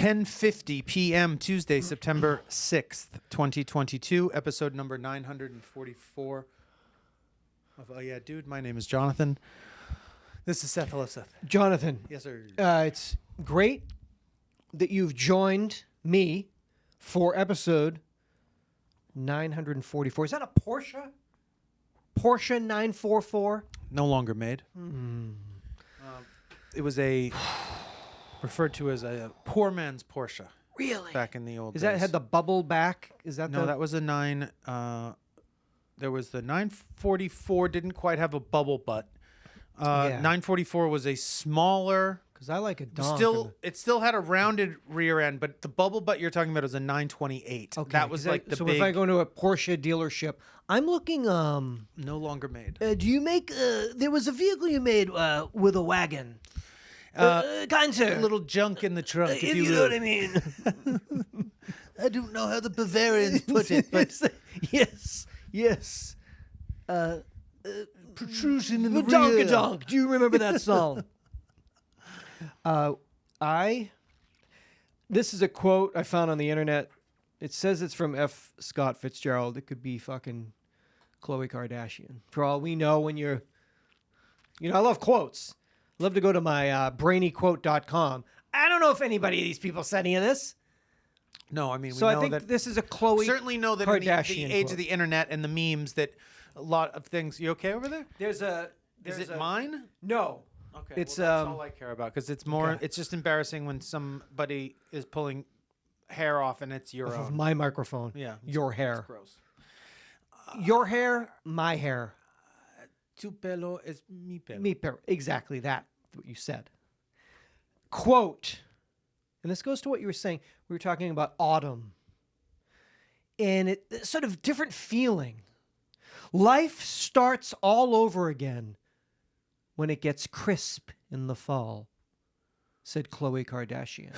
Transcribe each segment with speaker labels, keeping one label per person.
Speaker 1: 10:50 p.m. Tuesday, September 6th, 2022, episode number 944 of Oh Yeah Dude. My name is Jonathan. This is Seth. Hello, Seth.
Speaker 2: Jonathan.
Speaker 1: Yes, sir.
Speaker 2: It's great that you've joined me for episode 944. Is that a Porsche? Porsche 944?
Speaker 1: No longer made. It was referred to as a poor man's Porsche.
Speaker 2: Really?
Speaker 1: Back in the old days.
Speaker 2: Is that had the bubble back? Is that
Speaker 1: No, that was a 9. There was the 944, didn't quite have a bubble butt. 944 was a smaller.
Speaker 2: Because I like a donk.
Speaker 1: It still had a rounded rear end, but the bubble butt you're talking about is a 928.
Speaker 2: Okay,
Speaker 1: that was like the
Speaker 2: so
Speaker 1: big.
Speaker 2: if I go into a Porsche dealership, I'm looking.
Speaker 1: No longer made.
Speaker 2: Do you make? There was a vehicle you made with a wagon. Kind sir.
Speaker 1: A little junk in the trunk, if you
Speaker 2: know
Speaker 1: will.
Speaker 2: what I mean.
Speaker 1: I don't know how the Bavarians put it, but
Speaker 2: yes.
Speaker 1: protrusion in the
Speaker 2: Donk
Speaker 1: rear.
Speaker 2: Donk. Do you remember that song? This is a quote I found on the internet. It says it's from F. Scott Fitzgerald. It could be fucking Khloe Kardashian. For all we know, when you're, I love quotes. I love to go to my brainyquote.com. I don't know if anybody of these people said any of this.
Speaker 1: No, I mean, we
Speaker 2: So
Speaker 1: know
Speaker 2: I think
Speaker 1: that.
Speaker 2: this is a Khloe
Speaker 1: Certainly know that
Speaker 2: Kardashian
Speaker 1: in the age
Speaker 2: quote.
Speaker 1: of the internet and the memes that a lot of things. You okay over there?
Speaker 2: Is
Speaker 1: Is it mine?
Speaker 2: No.
Speaker 1: Okay,
Speaker 2: It's,
Speaker 1: well, that's all I care about because it's more.
Speaker 2: okay.
Speaker 1: It's just embarrassing when somebody is pulling hair off and it's your
Speaker 2: Of
Speaker 1: own.
Speaker 2: my microphone.
Speaker 1: Yeah,
Speaker 2: Your hair.
Speaker 1: It's gross.
Speaker 2: Your hair, my hair.
Speaker 1: Tu pelo es mi pelo.
Speaker 2: Exactly that, what you said. Quote, and this goes to what you were saying. We were talking about autumn. And it's sort of different feeling. Life starts all over again when it gets crisp in the fall, said Khloe Kardashian.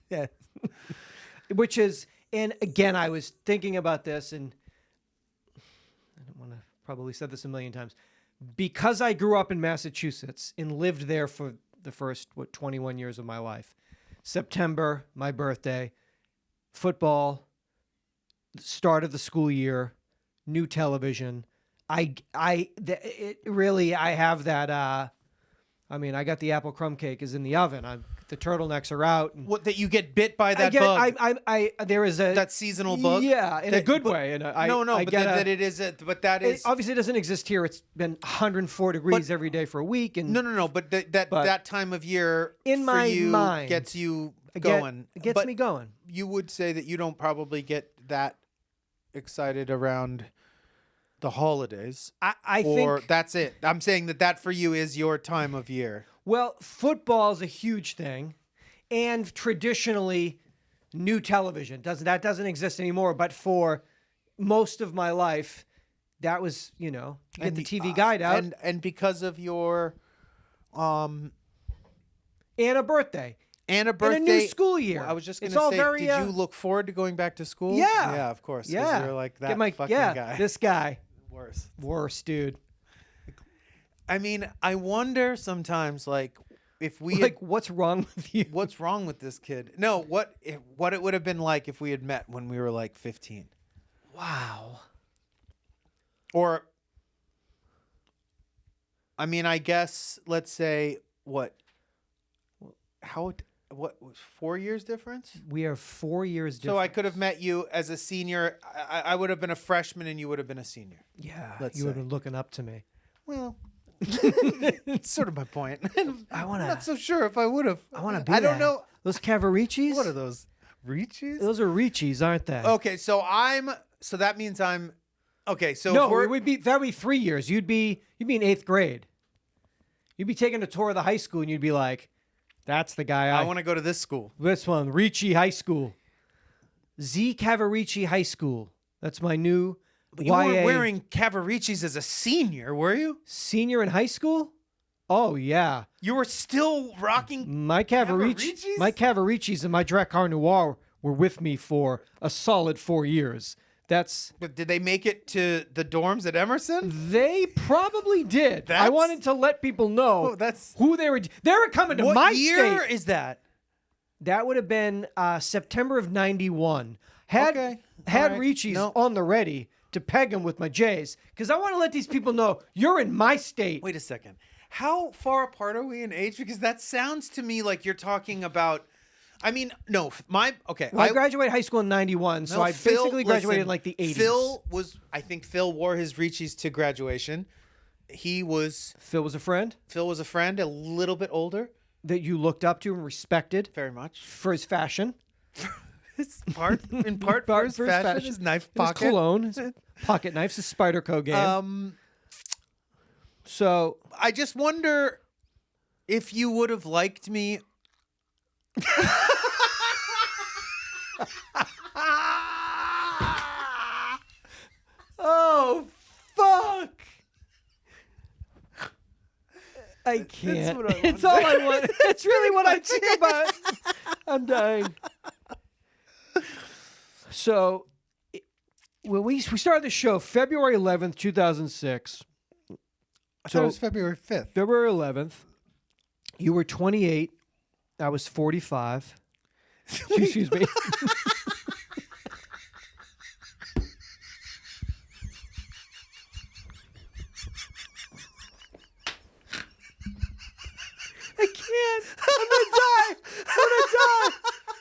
Speaker 1: Yeah.
Speaker 2: Which is, and again, I was thinking about this, and I don't want to, probably said this a million times. Because I grew up in Massachusetts and lived there for the first, 21 years of my life. September, my birthday, football, start of the school year, new television. I have that. I got the apple crumb cake is in the oven. The turtlenecks are out. And
Speaker 1: What that you get bit by that bug?
Speaker 2: There is a
Speaker 1: that seasonal bug.
Speaker 2: Yeah, in a good way. And
Speaker 1: that is
Speaker 2: obviously it doesn't exist here. It's been 104 degrees every day for a week. And
Speaker 1: no. But that time of year
Speaker 2: in
Speaker 1: for
Speaker 2: my
Speaker 1: you
Speaker 2: mind
Speaker 1: gets you going.
Speaker 2: It gets me going.
Speaker 1: You would say that you don't probably get that excited around the holidays.
Speaker 2: I
Speaker 1: or
Speaker 2: think
Speaker 1: that's it. I'm saying that for you is your time of year.
Speaker 2: Well, football is a huge thing, and traditionally, new television doesn't exist anymore. But for most of my life, that was you get the TV guide out
Speaker 1: and because of your
Speaker 2: and a birthday.
Speaker 1: And a birthday.
Speaker 2: And a new school year.
Speaker 1: I was just going
Speaker 2: It's all
Speaker 1: to say,
Speaker 2: very,
Speaker 1: did you look forward to going back to school?
Speaker 2: Yeah.
Speaker 1: Yeah, of course. 'Cause
Speaker 2: Yeah.
Speaker 1: you're like that
Speaker 2: Get my,
Speaker 1: fucking guy.
Speaker 2: This guy.
Speaker 1: Worse,
Speaker 2: dude.
Speaker 1: I mean, I wonder sometimes, like, if we
Speaker 2: what's wrong with you?
Speaker 1: what's wrong with this kid? No, what it would have been like if we had met when we were like 15.
Speaker 2: Wow.
Speaker 1: Or, I mean, I guess, let's say, what 4 years difference?
Speaker 2: We are 4 years different.
Speaker 1: So I could have met you as a senior. I would have been a freshman and you would have been a senior.
Speaker 2: Yeah,
Speaker 1: let's
Speaker 2: you would
Speaker 1: say.
Speaker 2: have been looking up to me.
Speaker 1: Well, it's sort of my point. I'm not so sure if I would have.
Speaker 2: I want to be
Speaker 1: I don't
Speaker 2: that.
Speaker 1: know.
Speaker 2: Those Cavaricis?
Speaker 1: What are those? Ricci's?
Speaker 2: Those are Ricci's, aren't they?
Speaker 1: Okay, so that means I'm. Okay, so
Speaker 2: no, that would be 3 years. You'd be in 8th grade. You'd be taking a tour of the high school and you'd be like, that's the guy
Speaker 1: I want to go to this school.
Speaker 2: This one, Ricci High School. Z Cavarici High School. That's my new
Speaker 1: But you weren't wearing Cavaricci's as a senior, were you?
Speaker 2: Senior in high school? Oh, yeah.
Speaker 1: You were still rocking
Speaker 2: My
Speaker 1: Cavaricci's?
Speaker 2: Cavaricci's and my Dracar Noir were with me for a solid 4 years.
Speaker 1: But did they make it to the dorms at Emerson?
Speaker 2: They probably did. I wanted to let people know who they were. They were coming to my
Speaker 1: state. What year is that?
Speaker 2: That would have been September of 91. Had
Speaker 1: Okay.
Speaker 2: had
Speaker 1: All right.
Speaker 2: Ricci's
Speaker 1: No.
Speaker 2: on the ready to peg him with my J's because I want to let these people know you're in my state.
Speaker 1: Wait a second. How far apart are we in age? Because that sounds to me like you're talking about. I mean, no, okay.
Speaker 2: Well, I graduated high school in 91, so
Speaker 1: No,
Speaker 2: I
Speaker 1: Phil-
Speaker 2: basically graduated in
Speaker 1: listen,
Speaker 2: like the 80s.
Speaker 1: I think Phil wore his Ricci's to graduation.
Speaker 2: Phil was a friend
Speaker 1: Phil was a friend, a little bit older,
Speaker 2: that you looked up to and respected
Speaker 1: very much.
Speaker 2: for his fashion.
Speaker 1: It's in part for his fashion, his knife
Speaker 2: and
Speaker 1: pocket.
Speaker 2: his cologne, his pocket knives, his Spyderco game. So
Speaker 1: I just wonder if you would have liked me.
Speaker 2: oh, fuck. I can't.
Speaker 1: what I
Speaker 2: It's all I want. It's really what I think about. I'm dying. So, when we started the show February 11th, 2006.
Speaker 1: I thought it was February 5th.
Speaker 2: February 11th, you were 28. I was 45. Excuse me. I can't.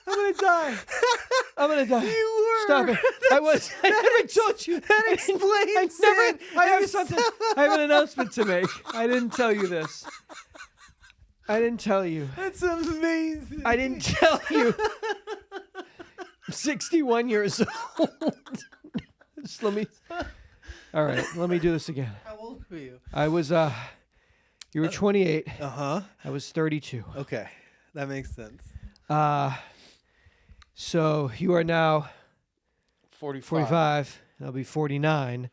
Speaker 2: I'm gonna die. I'm gonna die.
Speaker 1: You were.
Speaker 2: Stop it. I never told you.
Speaker 1: That explains it.
Speaker 2: I have something. I have an announcement to make. I didn't tell you this. I didn't tell you.
Speaker 1: That's amazing.
Speaker 2: I didn't tell you. I'm 61 years old. Just let me. All right, let me do this again.
Speaker 1: How old were you?
Speaker 2: I was you were 28.
Speaker 1: Uh-huh.
Speaker 2: I was 32.
Speaker 1: Okay. That makes sense.
Speaker 2: So you are now
Speaker 1: 45.
Speaker 2: 45. And I'll be 49.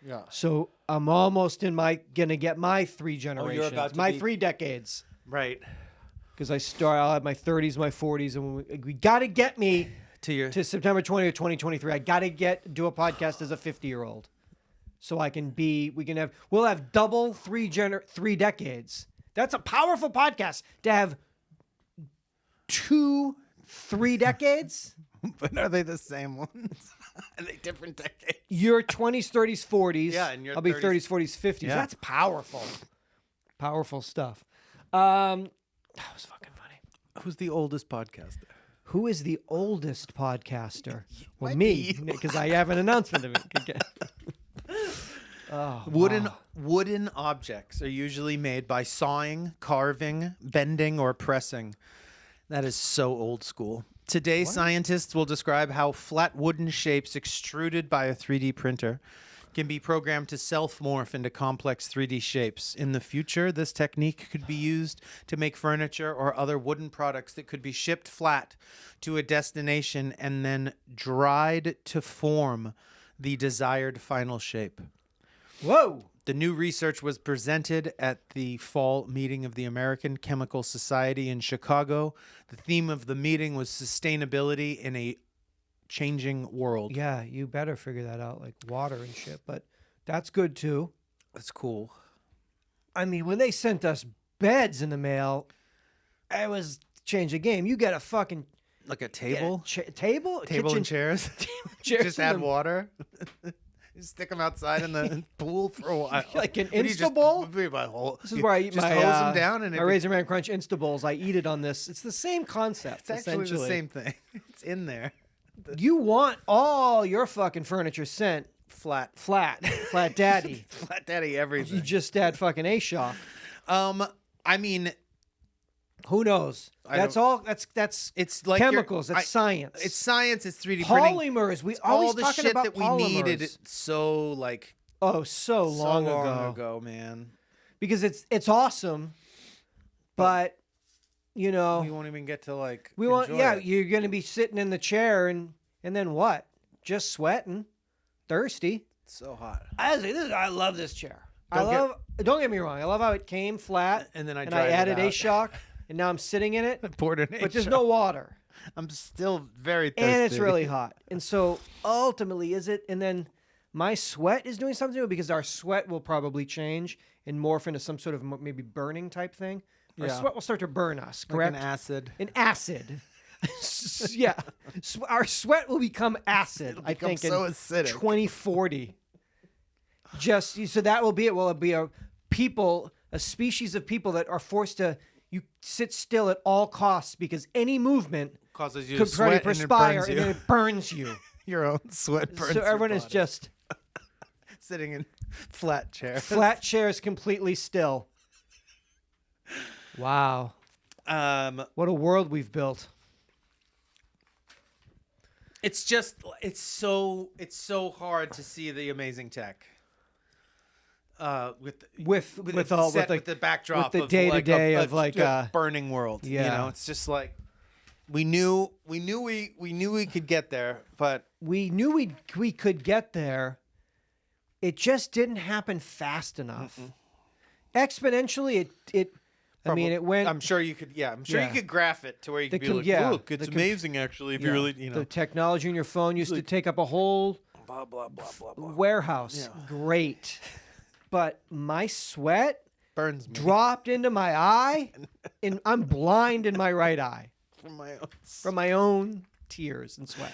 Speaker 1: Yeah.
Speaker 2: So I'm almost gonna get my 3 generations,
Speaker 1: about to
Speaker 2: my
Speaker 1: be-
Speaker 2: 3 decades.
Speaker 1: Right.
Speaker 2: Because I'll have my 30s, my 40s, and we got to get me
Speaker 1: To
Speaker 2: September 20th, 2023. I got to do a podcast as a 50-year-old, so we'll have double 3 decades. That's a powerful podcast to have 2 3 decades.
Speaker 1: But are they the same ones? Are they different decades?
Speaker 2: Your 20s, 30s, 40s.
Speaker 1: Yeah, and your
Speaker 2: I'll be
Speaker 1: 30s.
Speaker 2: 30s, 40s, 50s.
Speaker 1: Yeah.
Speaker 2: That's powerful. Powerful stuff. That was fucking funny.
Speaker 1: Who's the oldest podcaster?
Speaker 2: Who is the oldest podcaster? Well,
Speaker 1: might
Speaker 2: me,
Speaker 1: be.
Speaker 2: because I have an announcement to make. Okay. Oh,
Speaker 1: Wooden objects are usually made by sawing, carving, bending, or pressing. That is so old school. Today, scientists will describe how flat wooden shapes extruded by a 3D printer can be programmed to self-morph into complex 3D shapes. In the future, this technique could be used to make furniture or other wooden products that could be shipped flat to a destination and then dried to form the desired final shape.
Speaker 2: Whoa.
Speaker 1: The new research was presented at the fall meeting of the American Chemical Society in Chicago. The theme of the meeting was sustainability in a changing world.
Speaker 2: Yeah, you better figure that out, like water and shit. But that's good too.
Speaker 1: That's cool.
Speaker 2: I mean, when they sent us beds in the mail, it was change the game. You get a fucking
Speaker 1: Like a table?
Speaker 2: table kitchen
Speaker 1: And chairs?
Speaker 2: chairs
Speaker 1: Just
Speaker 2: in
Speaker 1: add
Speaker 2: the-
Speaker 1: water? You stick them outside in the pool for a while.
Speaker 2: Like an
Speaker 1: What do you just-
Speaker 2: Insta-Bowl?
Speaker 1: what do you buy, whole-
Speaker 2: This is
Speaker 1: you
Speaker 2: where I eat
Speaker 1: just
Speaker 2: my
Speaker 1: hose them down and
Speaker 2: my Raisin Bran Crunch Insta Bowls. I eat it on this. It's the same concept.
Speaker 1: it's actually
Speaker 2: essentially
Speaker 1: the same thing. It's in there.
Speaker 2: You want all your fucking furniture sent
Speaker 1: Flat.
Speaker 2: flat daddy.
Speaker 1: Flat daddy everything.
Speaker 2: You just add fucking A shock.
Speaker 1: I mean,
Speaker 2: Who knows?
Speaker 1: I
Speaker 2: That's
Speaker 1: don't-
Speaker 2: all. That's
Speaker 1: it's like
Speaker 2: chemicals. That's science.
Speaker 1: It's science. It's 3D printing.
Speaker 2: polymers. We
Speaker 1: It's all
Speaker 2: always
Speaker 1: the
Speaker 2: talking
Speaker 1: shit
Speaker 2: about
Speaker 1: that we
Speaker 2: polymers.
Speaker 1: needed. So like
Speaker 2: Oh, so long
Speaker 1: ago, man.
Speaker 2: Because it's awesome, but you know
Speaker 1: We won't even get to like.
Speaker 2: we want.
Speaker 1: enjoy
Speaker 2: Yeah,
Speaker 1: it.
Speaker 2: you're gonna be sitting in the chair and then what? Just sweating, thirsty.
Speaker 1: It's so hot.
Speaker 2: I love this chair.
Speaker 1: Don't
Speaker 2: Don't get me wrong. I love how it came flat,
Speaker 1: And then I
Speaker 2: and
Speaker 1: dried
Speaker 2: I
Speaker 1: it
Speaker 2: added
Speaker 1: out.
Speaker 2: A shock, and now I'm sitting in it,
Speaker 1: Poured an
Speaker 2: but there's
Speaker 1: H
Speaker 2: no
Speaker 1: up.
Speaker 2: water,
Speaker 1: I'm still very thirsty.
Speaker 2: and it's really hot. And so ultimately, is it? And then my sweat is doing something to it because our sweat will probably change and morph into some sort of maybe burning type thing. Our
Speaker 1: Yeah.
Speaker 2: sweat will start to burn us.
Speaker 1: like
Speaker 2: Correct?
Speaker 1: an acid.
Speaker 2: An acid. Yeah, our sweat will become acid. I
Speaker 1: become
Speaker 2: think
Speaker 1: so
Speaker 2: in
Speaker 1: acidic.
Speaker 2: 2040. Just so that will be it. Will it be a species of people that are forced to sit still at all costs because any movement
Speaker 1: Causes you
Speaker 2: could
Speaker 1: to
Speaker 2: probably
Speaker 1: sweat and it
Speaker 2: perspire
Speaker 1: burns
Speaker 2: and
Speaker 1: you.
Speaker 2: then it burns you.
Speaker 1: Your own sweat burns
Speaker 2: So
Speaker 1: your
Speaker 2: everyone is
Speaker 1: body.
Speaker 2: just
Speaker 1: Sitting in flat chairs.
Speaker 2: flat chairs, completely still. Wow, what a world we've built.
Speaker 1: It's so hard to see the amazing tech. With the backdrop
Speaker 2: with the
Speaker 1: of
Speaker 2: day-to-day
Speaker 1: a
Speaker 2: of like a
Speaker 1: burning world.
Speaker 2: yeah.
Speaker 1: You know, it's just like we knew we could get there, but
Speaker 2: we knew we could get there. It just didn't happen fast enough. Exponentially, I mean, it went.
Speaker 1: I'm sure you could. Yeah, I'm sure you could graph it to where you could be like,
Speaker 2: yeah,
Speaker 1: look, it's amazing actually. If you really, you know,
Speaker 2: the technology in your phone used to take up a whole
Speaker 1: blah blah blah blah blah.
Speaker 2: warehouse.
Speaker 1: Yeah.
Speaker 2: Great, but my sweat
Speaker 1: Burns me
Speaker 2: dropped into my eye, and I'm blind in my right eye
Speaker 1: from
Speaker 2: my own tears and sweat.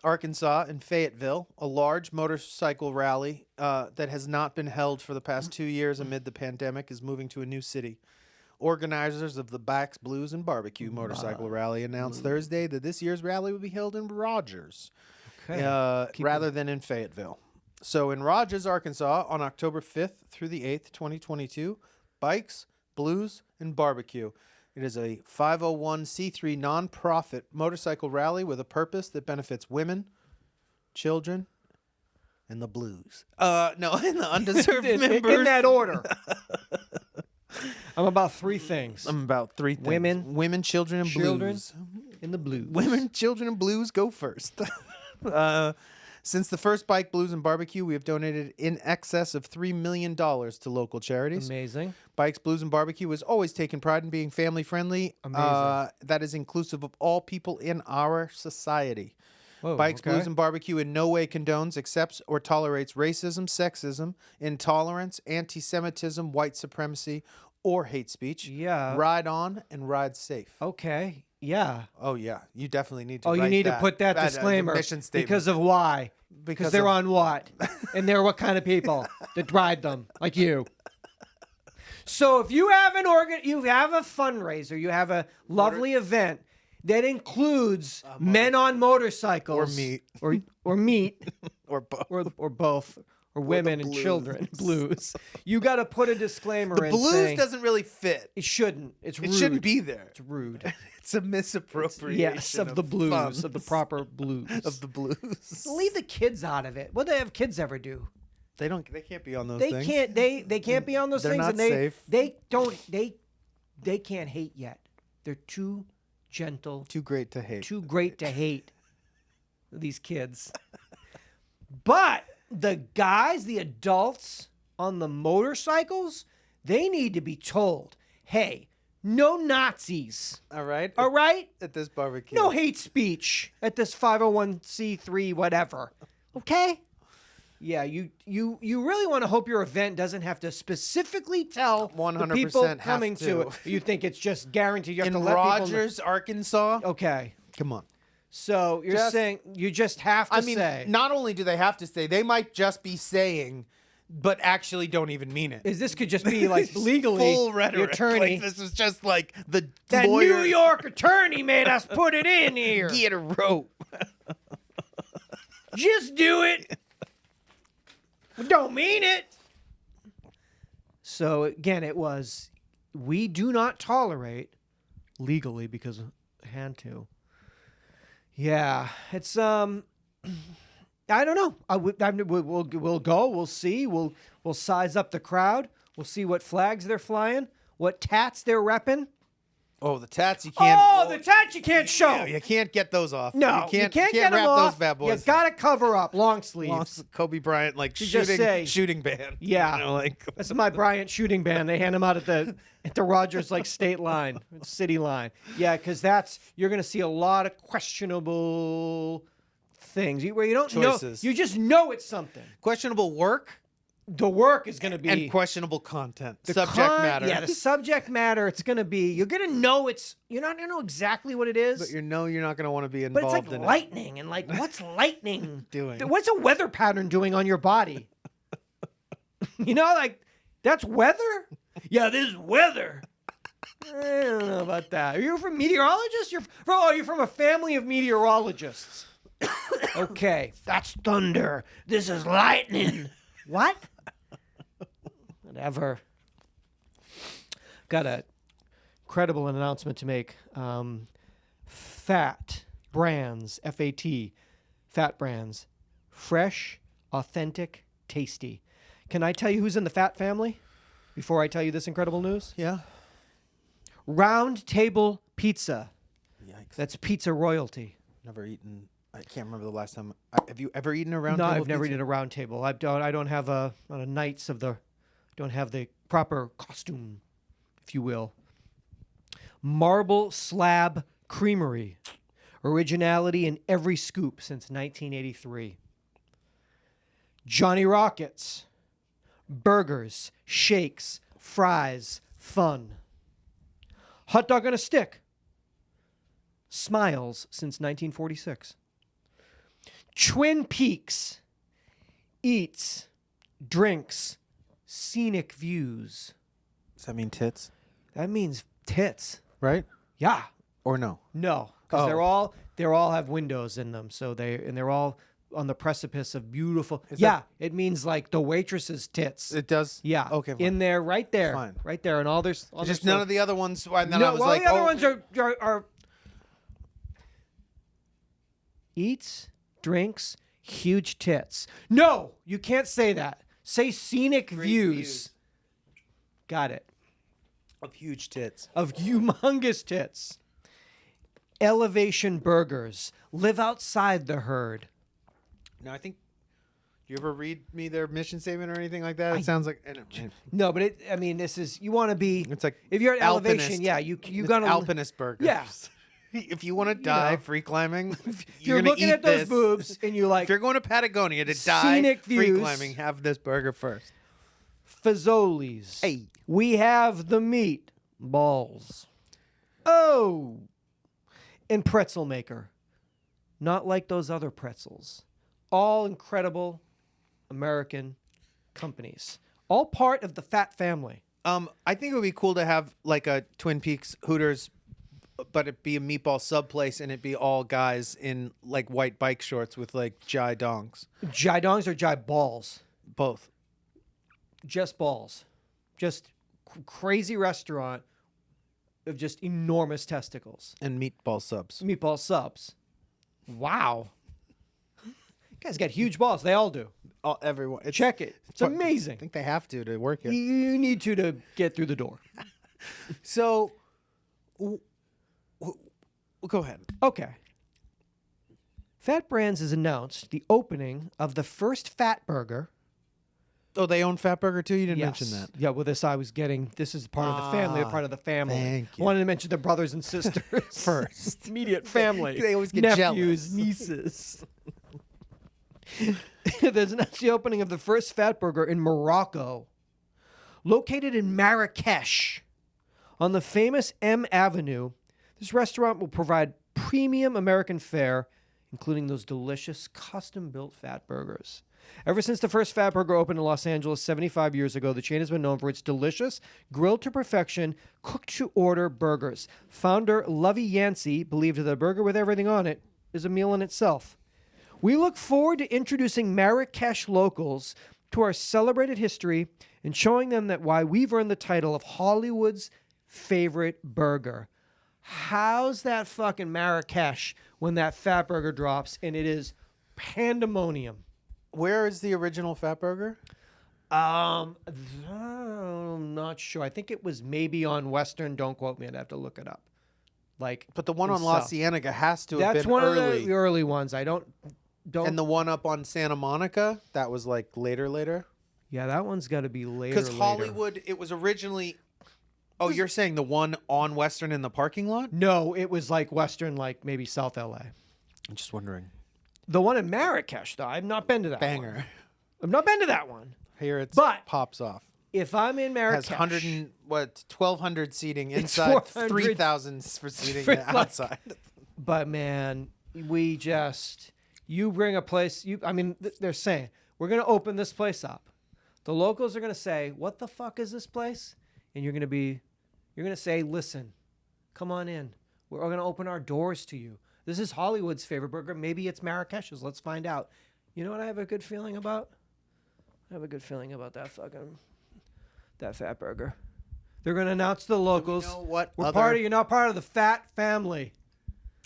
Speaker 1: Arkansas in Fayetteville, a large motorcycle rally that has not been held for the past 2 years amid the pandemic is moving to a new city. Organizers of the Bikes, Blues, and Barbecue motorcycle rally announced Thursday that this year's rally will be held in Rogers rather than in Fayetteville. So in Rogers, Arkansas, on October 5th through the 8th, 2022, Bikes, Blues, and Barbecue. It is a 501c3 nonprofit motorcycle rally with a purpose that benefits women, children, and the blues. No, and the undeserved members.
Speaker 2: In that order. I'm about three things.
Speaker 1: I'm about three things. Women, children, and blues.
Speaker 2: In the blues.
Speaker 1: Women, children, and blues go first. Since the first Bike, Blues, and Barbecue, we have donated in excess of $3 million to local charities.
Speaker 2: Amazing.
Speaker 1: Bikes, Blues, and Barbecue has always taken pride in being family-friendly.
Speaker 2: Amazing.
Speaker 1: That is inclusive of all people in our society.
Speaker 2: Whoa,
Speaker 1: Bikes,
Speaker 2: okay.
Speaker 1: Blues, and Barbecue in no way condones, accepts, or tolerates racism, sexism, intolerance, anti-Semitism, white supremacy, or hate speech.
Speaker 2: Yeah.
Speaker 1: Ride on and ride safe.
Speaker 2: Okay. Yeah.
Speaker 1: Oh, yeah. You definitely need to
Speaker 2: Oh, you
Speaker 1: write
Speaker 2: need
Speaker 1: that.
Speaker 2: to put that disclaimer.
Speaker 1: Mission statement.
Speaker 2: Because of why?
Speaker 1: Because
Speaker 2: they're
Speaker 1: of-
Speaker 2: on what? And they're what kind of people that ride them, like you. So if you have you have a fundraiser, you have a lovely event that includes men on motorcycles,
Speaker 1: Or meat.
Speaker 2: or meat,
Speaker 1: or both.
Speaker 2: or both, or women and
Speaker 1: blues.
Speaker 2: children, blues. You got to put a disclaimer
Speaker 1: The
Speaker 2: in
Speaker 1: blues
Speaker 2: saying
Speaker 1: doesn't really fit.
Speaker 2: it shouldn't. It's rude.
Speaker 1: It shouldn't be there.
Speaker 2: It's rude.
Speaker 1: It's a misappropriation.
Speaker 2: Yes, of the blues,
Speaker 1: funds.
Speaker 2: of the proper blues.
Speaker 1: of the blues.
Speaker 2: Leave the kids out of it. What do they have kids ever do?
Speaker 1: They can't be on those
Speaker 2: They
Speaker 1: things.
Speaker 2: can't. They can't be on those
Speaker 1: They're
Speaker 2: things,
Speaker 1: not
Speaker 2: and they
Speaker 1: safe.
Speaker 2: they don't. They can't hate yet. They're too gentle,
Speaker 1: Too great to hate.
Speaker 2: too great to hate. These kids. But the guys, the adults on the motorcycles, they need to be told, hey, no Nazis.
Speaker 1: All right.
Speaker 2: All right?
Speaker 1: At this barbecue.
Speaker 2: No hate speech at this 501c3 whatever. Okay? Yeah, you really want to hope your event doesn't have to specifically tell the
Speaker 1: 100%
Speaker 2: people
Speaker 1: have
Speaker 2: coming to it.
Speaker 1: to.
Speaker 2: You think it's just guaranteed you have
Speaker 1: In
Speaker 2: to let
Speaker 1: Rogers, Arkansas.
Speaker 2: people know. Okay.
Speaker 1: Come on.
Speaker 2: So you're
Speaker 1: Just-
Speaker 2: saying you just have to
Speaker 1: I mean,
Speaker 2: say.
Speaker 1: not only do they have to say, they might just be saying, but actually don't even mean it.
Speaker 2: This could just be like legally
Speaker 1: Full
Speaker 2: the
Speaker 1: rhetoric.
Speaker 2: attorney.
Speaker 1: Like, this is just like the
Speaker 2: That
Speaker 1: lawyer.
Speaker 2: New York attorney made us put it in here.
Speaker 1: Get a rope.
Speaker 2: Just do it. We don't mean it. So again, it was, we do not tolerate legally because I had to. Yeah, it's I don't know. We'll go. We'll see. We'll size up the crowd. We'll see what flags they're flying, what tats they're repping.
Speaker 1: Oh, the tats you can't.
Speaker 2: Oh, the tats you can't show.
Speaker 1: Yeah, you can't get those off.
Speaker 2: No,
Speaker 1: you can't
Speaker 2: get
Speaker 1: wrap
Speaker 2: them off.
Speaker 1: those bad boys.
Speaker 2: You gotta cover up long sleeves.
Speaker 1: Kobe Bryant, like
Speaker 2: You just say-
Speaker 1: shooting band.
Speaker 2: Yeah.
Speaker 1: You know, like
Speaker 2: That's my Bryant shooting band. They hand them out at the Rogers like state line, city line. Yeah, because you're gonna see a lot of questionable things where you don't
Speaker 1: Choices.
Speaker 2: know. You just know it's something.
Speaker 1: questionable work.
Speaker 2: the work is going to be
Speaker 1: and questionable content,
Speaker 2: the
Speaker 1: subject matter.
Speaker 2: Yeah, the subject matter. It's going to be. You're going to know you're not going to know exactly what it is.
Speaker 1: But you're not going to want to be
Speaker 2: But
Speaker 1: involved
Speaker 2: it's like
Speaker 1: in
Speaker 2: lightning, and like, what's lightning
Speaker 1: doing.
Speaker 2: What's a weather pattern doing on your body? Like that's weather. Yeah, this is weather. I don't know about that. Are you from meteorologists? You're from a family of meteorologists. Okay, that's thunder. This is lightning. What? Whatever. Got a credible announcement to make. Fat Brands, F-A-T, Fat Brands, fresh, authentic, tasty. Can I tell you who's in the Fat family before I tell you this incredible news?
Speaker 1: Yeah.
Speaker 2: Round Table Pizza.
Speaker 1: Yikes.
Speaker 2: That's pizza royalty.
Speaker 1: Never eaten. I can't remember the last time. Have you ever eaten a round
Speaker 2: No,
Speaker 1: table?
Speaker 2: I've never
Speaker 1: pizza?
Speaker 2: eaten a round table. I don't have a Knights of the. Don't have the proper costume, if you will. Marble Slab Creamery. Originality in every scoop since 1983. Johnny Rockets. Burgers, shakes, fries, fun. Hot dog on a stick. Smiles since 1946. Twin Peaks. Eats, drinks, scenic views.
Speaker 1: Does that mean tits?
Speaker 2: That means tits.
Speaker 1: Right?
Speaker 2: Yeah.
Speaker 1: Or no?
Speaker 2: No, because
Speaker 1: Oh.
Speaker 2: they all have windows in them, so they're all on the precipice of beautiful.
Speaker 1: Is
Speaker 2: yeah, it means like the waitress's tits.
Speaker 1: It does?
Speaker 2: Yeah.
Speaker 1: Okay, fine.
Speaker 2: In there, right there,
Speaker 1: Fine.
Speaker 2: right there, and all there's
Speaker 1: Just none of the other ones. And then
Speaker 2: no,
Speaker 1: I was
Speaker 2: well,
Speaker 1: like,
Speaker 2: the other
Speaker 1: oh,
Speaker 2: ones are eats, drinks, huge tits. No, you can't say that. Say scenic views. Got it.
Speaker 1: of huge tits.
Speaker 2: Of humongous tits. Elevation Burgers. Live outside the herd.
Speaker 1: No, I think. Do you ever read me their mission statement or anything like that? It sounds like.
Speaker 2: No, but this is, you want to be.
Speaker 1: It's like
Speaker 2: if you're at
Speaker 1: alpinist.
Speaker 2: elevation, yeah, you
Speaker 1: It's
Speaker 2: gonna
Speaker 1: alpinist burgers.
Speaker 2: Yeah.
Speaker 1: If you want to die
Speaker 2: know.
Speaker 1: free climbing,
Speaker 2: You're
Speaker 1: gonna
Speaker 2: looking
Speaker 1: eat
Speaker 2: at those
Speaker 1: this.
Speaker 2: boobs and you're like,
Speaker 1: If you're going to Patagonia to die
Speaker 2: Scenic
Speaker 1: free
Speaker 2: views.
Speaker 1: climbing, have this burger first.
Speaker 2: Fazoli's.
Speaker 1: Hey.
Speaker 2: We have the meat balls. Oh. And Pretzel Maker. Not like those other pretzels. All incredible American companies. All part of the Fat family.
Speaker 1: I think it would be cool to have like a Twin Peaks Hooters, but it be a meatball sub place and it be all guys in like white bike shorts with like jai dongs.
Speaker 2: Jai dongs or jai balls?
Speaker 1: Both.
Speaker 2: Just balls. Just crazy restaurant of just enormous testicles.
Speaker 1: And meatball subs.
Speaker 2: Meatball subs. Wow. You guys got huge balls. They all do.
Speaker 1: Everyone.
Speaker 2: Check it. It's
Speaker 1: I
Speaker 2: amazing.
Speaker 1: think they have to work here.
Speaker 2: You need to get through the door.
Speaker 1: So, go ahead.
Speaker 2: Okay. Fat Brands has announced the opening of the first Fat Burger.
Speaker 1: Oh, they own Fat Burger too? You didn't
Speaker 2: Yes.
Speaker 1: mention that.
Speaker 2: Yeah, well, this is part of the family. They're part of the family.
Speaker 1: Thank you.
Speaker 2: Wanted to mention the brothers and sisters
Speaker 1: First.
Speaker 2: immediate family.
Speaker 1: They always get
Speaker 2: nephews,
Speaker 1: jealous.
Speaker 2: nieces. There's announced the opening of the first Fat Burger in Morocco, located in Marrakesh, on the famous M Avenue. This restaurant will provide premium American fare, including those delicious custom-built fat burgers. Ever since the first Fat Burger opened in Los Angeles 75 years ago, the chain has been known for its delicious, grilled to perfection, cooked-to-order burgers. Founder Lovey Yancey believed that a burger with everything on it is a meal in itself. We look forward to introducing Marrakesh locals to our celebrated history and showing them that why we've earned the title of Hollywood's favorite burger. How's that fucking Marrakesh when that Fat Burger drops and it is pandemonium?
Speaker 1: Where is the original Fat Burger?
Speaker 2: I'm not sure. I think it was maybe on Western. Don't quote me. I'd have to look it up.
Speaker 1: But the one
Speaker 2: in
Speaker 1: on La
Speaker 2: South.
Speaker 1: Cienega has to have
Speaker 2: That's
Speaker 1: been
Speaker 2: one
Speaker 1: early.
Speaker 2: of the early ones. I don't.
Speaker 1: And the one up on Santa Monica, that was like later.
Speaker 2: Yeah, that one's got to be later.
Speaker 1: Because Hollywood, it was originally. Oh, you're saying the one on Western in the parking lot?
Speaker 2: No, it was like Western, like maybe South LA.
Speaker 1: I'm just wondering.
Speaker 2: The one in Marrakesh, though, I've not been to that
Speaker 1: Banger.
Speaker 2: one. I've not been to that one.
Speaker 1: Here it
Speaker 2: But-
Speaker 1: pops off.
Speaker 2: If I'm in
Speaker 1: Has
Speaker 2: Marrakesh,
Speaker 1: 1,200 seating
Speaker 2: It's
Speaker 1: inside,
Speaker 2: 400
Speaker 1: 3,000 for seating
Speaker 2: for, like-
Speaker 1: outside.
Speaker 2: but man, you bring a place. They're saying we're gonna open this place up. The locals are gonna say, "What the fuck is this place?" And you're gonna say, "Listen, come on in. We're gonna open our doors to you. This is Hollywood's favorite burger. Maybe it's Marrakesh's. Let's find out." You know what I have a good feeling about? I have a good feeling about that fat burger. They're gonna announce to the locals.
Speaker 1: know what
Speaker 2: You're not part of the fat family.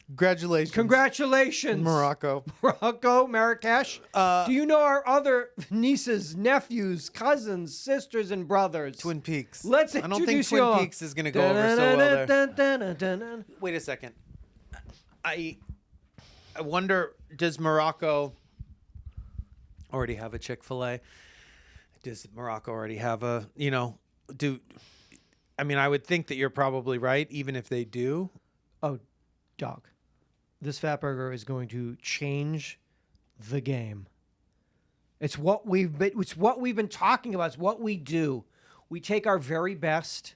Speaker 1: Congratulations.
Speaker 2: Congratulations,
Speaker 1: Morocco.
Speaker 2: Morocco, Marrakesh. Do you know our other nieces, nephews, cousins, sisters, and brothers?
Speaker 1: Twin Peaks.
Speaker 2: Let's
Speaker 1: I don't think
Speaker 2: introduce you
Speaker 1: Twin
Speaker 2: all.
Speaker 1: Peaks is going to go over so well there.
Speaker 2: Dun-dun-dun-dun-dun-dun.
Speaker 1: Wait a second. I wonder, does Morocco already have a Chick-fil-A? Does Morocco already have I would think that you're probably right, even if they do.
Speaker 2: Oh, dog. This fat burger is going to change the game. It's what we've been talking about. It's what we do. We take our very best,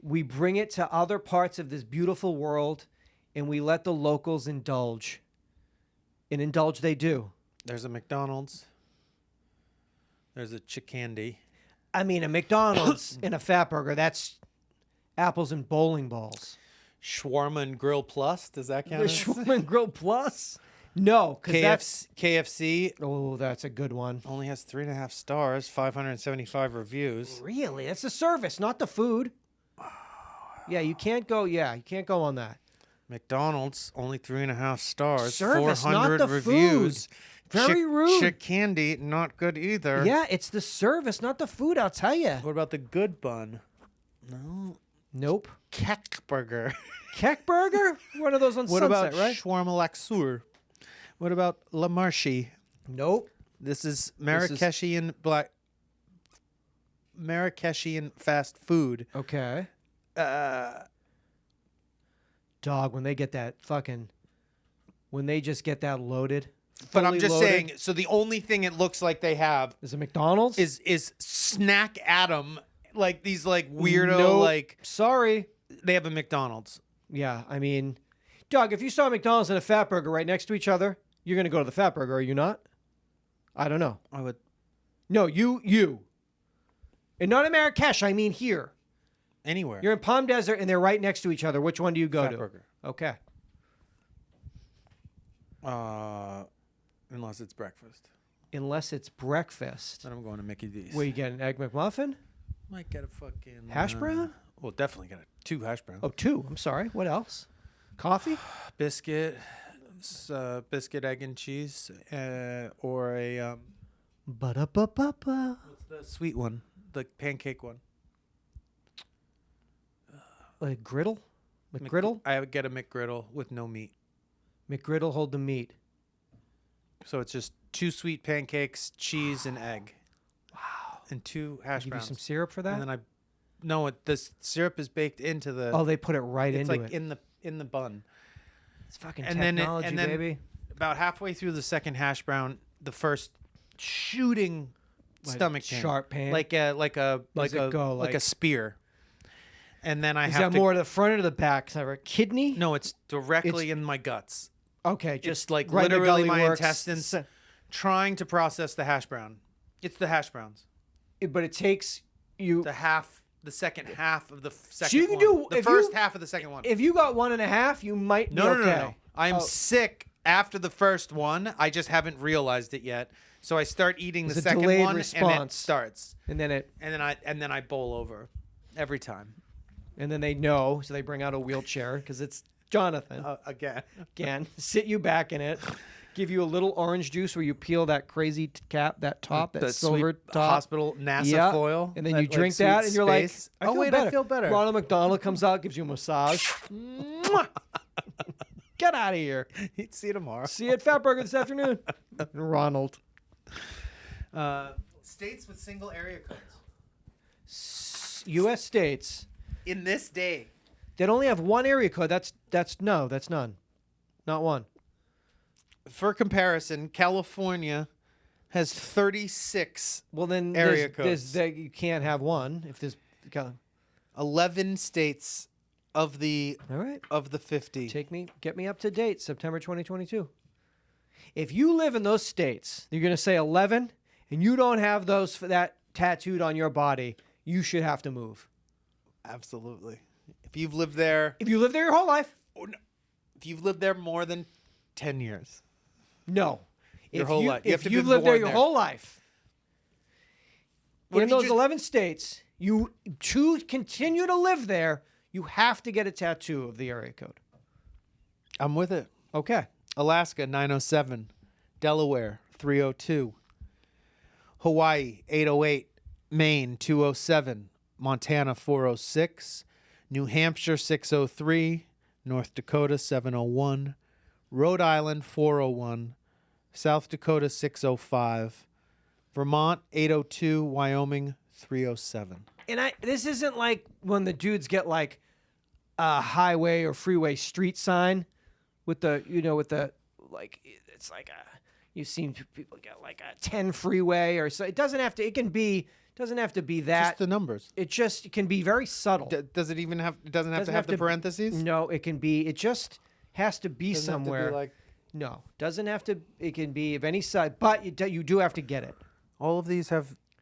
Speaker 2: we bring it to other parts of this beautiful world, and we let the locals indulge. And indulge they do.
Speaker 1: There's a McDonald's. There's a Chickandi.
Speaker 2: I mean, a McDonald's and a fat burger, that's apples and bowling balls.
Speaker 1: Shawarma and Grill Plus. Does that count?
Speaker 2: The Shawarma and Grill Plus? No, because that's...
Speaker 1: KFC
Speaker 2: Oh, that's a good one.
Speaker 1: only has 3.5 stars, 575 reviews.
Speaker 2: Really? That's the service, not the food. Yeah, you can't go on that.
Speaker 1: McDonald's only 3.5 stars,
Speaker 2: Service,
Speaker 1: 400
Speaker 2: not the
Speaker 1: reviews.
Speaker 2: food. Very rude.
Speaker 1: Chickandi, not good either.
Speaker 2: Yeah, it's the service, not the food, I'll tell you.
Speaker 1: What about the good bun? No.
Speaker 2: Nope.
Speaker 1: Kek burger.
Speaker 2: Keck burger? One of those on
Speaker 1: What
Speaker 2: Sunset,
Speaker 1: about
Speaker 2: right?
Speaker 1: shawarma laksur? What about La Marche?
Speaker 2: Nope.
Speaker 1: This is Marrakeshian Marrakeshian fast food.
Speaker 2: Okay. Dog, when they just get that loaded.
Speaker 1: But I'm
Speaker 2: fully
Speaker 1: just
Speaker 2: loaded,
Speaker 1: saying, so the only thing it looks like they have
Speaker 2: Is it McDonald's?
Speaker 1: is Snack Adam, like these weirdo
Speaker 2: Nope. Sorry.
Speaker 1: they have a McDonald's.
Speaker 2: Yeah, I mean, dog, if you saw McDonald's and a fat burger right next to each other, you're going to go to the fat burger, are you not? I don't know.
Speaker 1: I would
Speaker 2: No, you. And not in Marrakesh, I mean here.
Speaker 1: anywhere.
Speaker 2: You're in Palm Desert and they're right next to each other. Which one do you go
Speaker 1: Fat
Speaker 2: to?
Speaker 1: burger.
Speaker 2: Okay.
Speaker 1: Unless it's breakfast.
Speaker 2: Unless it's breakfast.
Speaker 1: Then I'm going to Mickey D's.
Speaker 2: Where you get an egg McMuffin?
Speaker 1: Might get a fucking
Speaker 2: Hash brown?
Speaker 1: Well, definitely get 2 hash browns.
Speaker 2: Oh, 2. I'm sorry. What else? Coffee?
Speaker 1: Biscuit, egg and cheese, or a
Speaker 2: Ba-da-ba-ba-ba.
Speaker 1: what's the sweet one, the pancake one.
Speaker 2: A griddle? McGriddle?
Speaker 1: I would get a McGriddle with no meat.
Speaker 2: McGriddle, hold the meat.
Speaker 1: So it's just 2 sweet pancakes, cheese, and egg. Wow. And 2 hash
Speaker 2: Give you
Speaker 1: browns.
Speaker 2: some syrup for that?
Speaker 1: And then the syrup is baked into the.
Speaker 2: Oh, they put it right
Speaker 1: it's
Speaker 2: into
Speaker 1: like
Speaker 2: it.
Speaker 1: in the bun.
Speaker 2: It's fucking
Speaker 1: And then
Speaker 2: technology, baby.
Speaker 1: about halfway through the second hash brown, the first shooting
Speaker 2: Like
Speaker 1: stomach pain,
Speaker 2: sharp pain?
Speaker 1: like
Speaker 2: it go,
Speaker 1: like a
Speaker 2: like-
Speaker 1: spear. And then I
Speaker 2: Is
Speaker 1: have
Speaker 2: that
Speaker 1: to.
Speaker 2: more to the front or to the back? Is that a kidney?
Speaker 1: No, it's directly in my guts.
Speaker 2: Okay,
Speaker 1: Just
Speaker 2: just
Speaker 1: like
Speaker 2: right in the
Speaker 1: literally
Speaker 2: gully
Speaker 1: my
Speaker 2: works.
Speaker 1: intestines trying to process the hash brown. It's the hash browns.
Speaker 2: But it takes you.
Speaker 1: The second half of the second
Speaker 2: So you can
Speaker 1: one.
Speaker 2: do-
Speaker 1: The
Speaker 2: if
Speaker 1: first
Speaker 2: you-
Speaker 1: half of the second one.
Speaker 2: If you got 1.5, you might be okay.
Speaker 1: No. I'm
Speaker 2: Oh.
Speaker 1: sick after the first one. I just haven't realized it yet. So I start eating the
Speaker 2: It's a
Speaker 1: second
Speaker 2: delayed
Speaker 1: one and it
Speaker 2: response.
Speaker 1: starts.
Speaker 2: And then
Speaker 1: I bowl over every time.
Speaker 2: they know, so they bring out a wheelchair because it's Jonathan.
Speaker 1: Again.
Speaker 2: Again, sit you back in it, give you a little orange juice where you peel that crazy cap, that top, that
Speaker 1: The
Speaker 2: silver
Speaker 1: sweet
Speaker 2: top.
Speaker 1: Hospital NASA
Speaker 2: Yeah.
Speaker 1: foil.
Speaker 2: And then
Speaker 1: that,
Speaker 2: you
Speaker 1: like,
Speaker 2: drink
Speaker 1: sweet
Speaker 2: that and you're
Speaker 1: space.
Speaker 2: like,
Speaker 1: I feel better.
Speaker 2: Ronald McDonald comes out, gives you a massage. Mwah! Get out of here.
Speaker 1: See you tomorrow.
Speaker 2: See you at Fatburger this afternoon. Ronald.
Speaker 1: States with single area codes.
Speaker 2: U.S. states
Speaker 1: In this day.
Speaker 2: that only have one area code. That's none. Not one.
Speaker 1: For comparison, California has 36
Speaker 2: Well, then
Speaker 1: area codes.
Speaker 2: you can't have one if there's.
Speaker 1: 11 states of the
Speaker 2: All right.
Speaker 1: 50.
Speaker 2: Get me up to date, September 2022. If you live in those states, you're going to say 11, and you don't have that tattooed on your body, you should have to move.
Speaker 1: Absolutely. If you've lived there,
Speaker 2: If you live there your whole life,
Speaker 1: if you've lived there more than 10 years,
Speaker 2: no.
Speaker 1: Your whole life. You have
Speaker 2: If
Speaker 1: to
Speaker 2: you've
Speaker 1: be
Speaker 2: lived there
Speaker 1: born
Speaker 2: your
Speaker 1: there.
Speaker 2: whole life,
Speaker 1: What
Speaker 2: in
Speaker 1: if you
Speaker 2: those
Speaker 1: just-
Speaker 2: 11 states, to continue to live there, you have to get a tattoo of the area code.
Speaker 1: I'm with it.
Speaker 2: Okay.
Speaker 1: Alaska 907, Delaware 302, Hawaii 808, Maine 207, Montana 406, New Hampshire 603, North Dakota 701, Rhode Island 401, South Dakota 605, Vermont 802, Wyoming 307.
Speaker 2: And this isn't like when the dudes get like a highway or freeway street sign with the it's like you've seen people get like a 10 freeway or so. It doesn't have to be that.
Speaker 1: Just the numbers.
Speaker 2: It can be very subtle.
Speaker 1: Does it even have? It doesn't have to have the parentheses.
Speaker 2: No, it can be. It just has to be
Speaker 1: Doesn't have to be
Speaker 2: somewhere.
Speaker 1: like
Speaker 2: No, doesn't have to. It can be of any side, but you do have to get it.
Speaker 1: all of these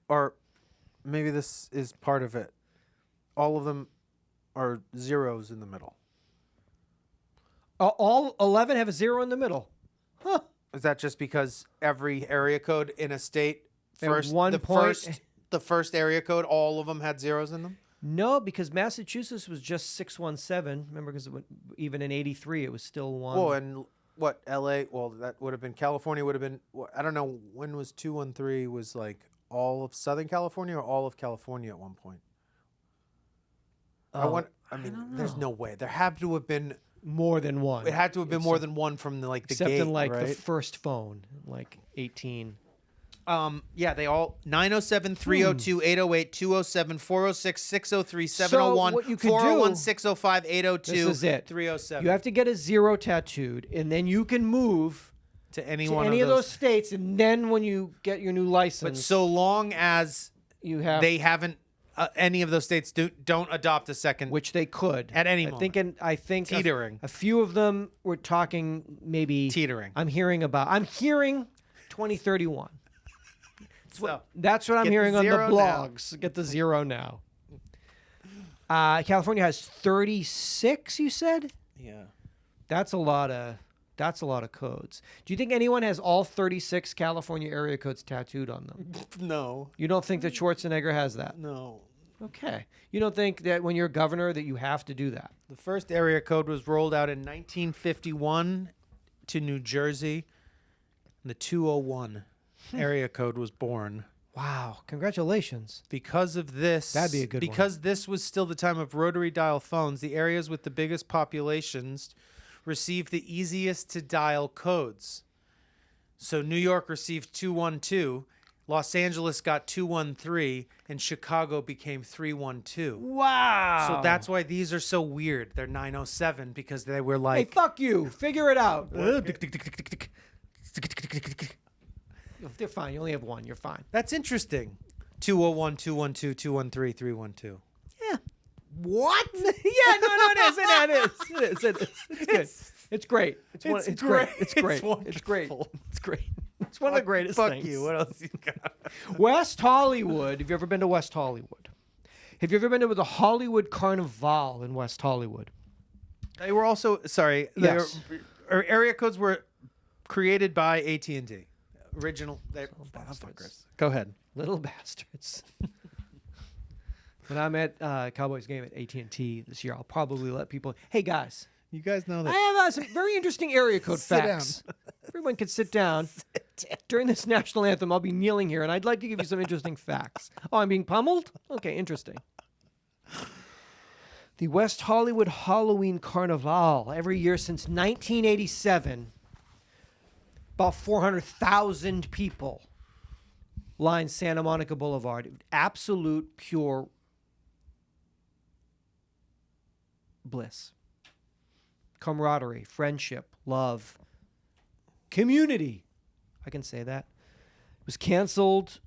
Speaker 1: are. Maybe this is part of it. All of them are zeros in the middle.
Speaker 2: All 11 have a 0 in the middle. Huh.
Speaker 1: Is that just because every area code in a state
Speaker 2: At one point-
Speaker 1: the first area code, all of them had zeros in them?
Speaker 2: No, because Massachusetts was just 617. Remember, because even in '83, it was still one.
Speaker 1: Oh, and what LA? Well, that would have been California. Would have been. I don't know when was 213 was like all of Southern California or all of California at one point. I mean, there's no way. There had to have been.
Speaker 2: More than one.
Speaker 1: It had to have been more than one from the
Speaker 2: Except
Speaker 1: gate,
Speaker 2: in like
Speaker 1: right?
Speaker 2: the first phone, like 18.
Speaker 1: Yeah, they all 907, 302, 808, 207, 406, 603, 701,
Speaker 2: what you could
Speaker 1: 401,
Speaker 2: do-
Speaker 1: 605, 802,
Speaker 2: This is it.
Speaker 1: 307.
Speaker 2: You have to get a 0 tattooed, and then you can move
Speaker 1: to any
Speaker 2: to
Speaker 1: one
Speaker 2: any
Speaker 1: of
Speaker 2: of those states, and then when you get your new license,
Speaker 1: But so long as
Speaker 2: you have
Speaker 1: they haven't any of those states don't adopt a second,
Speaker 2: which they could
Speaker 1: At any
Speaker 2: I think
Speaker 1: Teetering.
Speaker 2: a few of them were talking maybe
Speaker 1: Teetering.
Speaker 2: I'm hearing 2031.
Speaker 1: So
Speaker 2: That's what I'm
Speaker 1: Get the
Speaker 2: hearing on the
Speaker 1: 0 now.
Speaker 2: blogs. Get the 0 now. California has 36. You said
Speaker 1: yeah.
Speaker 2: that's a lot of codes. Do you think anyone has all 36 California area codes tattooed on them?
Speaker 1: No.
Speaker 2: You don't think that Schwarzenegger has that?
Speaker 1: No.
Speaker 2: Okay. You don't think that when you're governor that you have to do that?
Speaker 1: The first area code was rolled out in 1951 to New Jersey. And the 201 area code was born.
Speaker 2: Wow. Congratulations.
Speaker 1: Because of this,
Speaker 2: That'd be a good one.
Speaker 1: because this was still the time of rotary dial phones, the areas with the biggest populations received the easiest to dial codes. So New York received 212, Los Angeles got 213, and Chicago became 312.
Speaker 2: Wow.
Speaker 1: So that's why these are so weird. They're 907 because they were
Speaker 2: Hey,
Speaker 1: like
Speaker 2: fuck you. Figure it out. They're fine. You only have one. You're fine.
Speaker 1: that's interesting. 201, 212, 213, 312.
Speaker 2: Yeah. What? yeah, no, it is. It is. It's good. It's great. It's great. It's great. It's great.
Speaker 1: wonderful.
Speaker 2: It's great. It's one of the greatest
Speaker 1: Fuck
Speaker 2: things.
Speaker 1: you. What else you got?
Speaker 2: West Hollywood. Have you ever been to West Hollywood? Have you ever been to the Hollywood Carnival in West Hollywood?
Speaker 1: They were also
Speaker 2: Yes.
Speaker 1: Area codes were created by AT&T. Original. They're
Speaker 2: bastards.
Speaker 1: motherfuckers. Go ahead.
Speaker 2: Little bastards. When I'm at Cowboys game at AT&T this year, I'll probably let people. Hey guys,
Speaker 1: You guys know that.
Speaker 2: I have some very interesting area code
Speaker 1: Sit
Speaker 2: facts. Everyone can sit down. During this national anthem, I'll be kneeling here, and I'd like to give you some interesting facts. Oh, I'm being pummeled? Okay, interesting. The West Hollywood Halloween Carnival, every year since 1987, about 400,000 people line Santa Monica Boulevard. Absolute, pure bliss. Camaraderie, friendship, love, community. I can say that. was canceled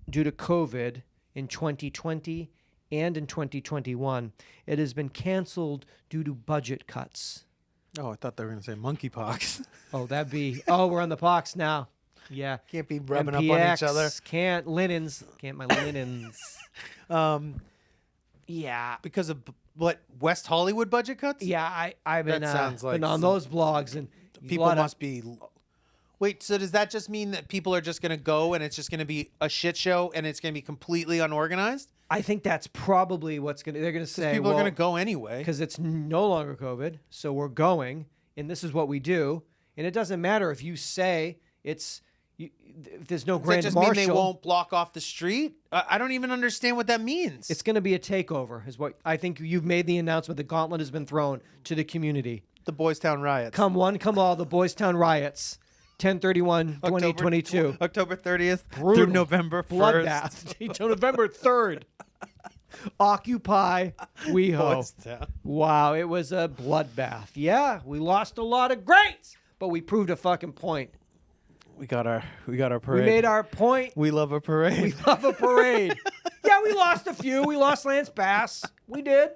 Speaker 2: due to COVID in 2020 and in 2021. It has been canceled due to budget cuts.
Speaker 1: Oh, I thought they were going to say monkeypox.
Speaker 2: Oh, that'd be. Oh, we're on the pox now. Yeah.
Speaker 1: Can't be rubbing up
Speaker 2: MPX,
Speaker 1: on each other.
Speaker 2: Can't linens. Can't my linens. Yeah.
Speaker 1: Because of what, West Hollywood budget cuts?
Speaker 2: Yeah, I've been,
Speaker 1: That sounds like
Speaker 2: been on
Speaker 1: some-
Speaker 2: those blogs, and
Speaker 1: People must be. Wait, so does that just mean that people are just going to go and it's just going to be a shit show and it's going to be completely unorganized?
Speaker 2: I think that's probably what's going to. They're going to say
Speaker 1: People are going to go anyway.
Speaker 2: because it's no longer COVID, so we're going, and this is what we do, and it doesn't matter if you say it's. If there's no
Speaker 1: Does that
Speaker 2: grand
Speaker 1: just
Speaker 2: marshal,
Speaker 1: mean they won't block off the street? I don't even understand what that means.
Speaker 2: it's going to be a takeover. Is what I think. You've made the announcement. The gauntlet has been thrown to the community.
Speaker 1: the Boys Town riots.
Speaker 2: Come one, come all. The Boys Town riots, 10/31/2022.
Speaker 1: October 30th
Speaker 2: Brutal.
Speaker 1: through November 1st.
Speaker 2: Bloodbath until November 3rd. Occupy WeHo.
Speaker 1: Boys Town.
Speaker 2: Wow, it was a bloodbath. Yeah, we lost a lot of greats, but we proved a fucking point.
Speaker 1: We got our parade.
Speaker 2: We made our point.
Speaker 1: We love a parade.
Speaker 2: We love a parade. Yeah, we lost a few. We lost Lance Bass. We did.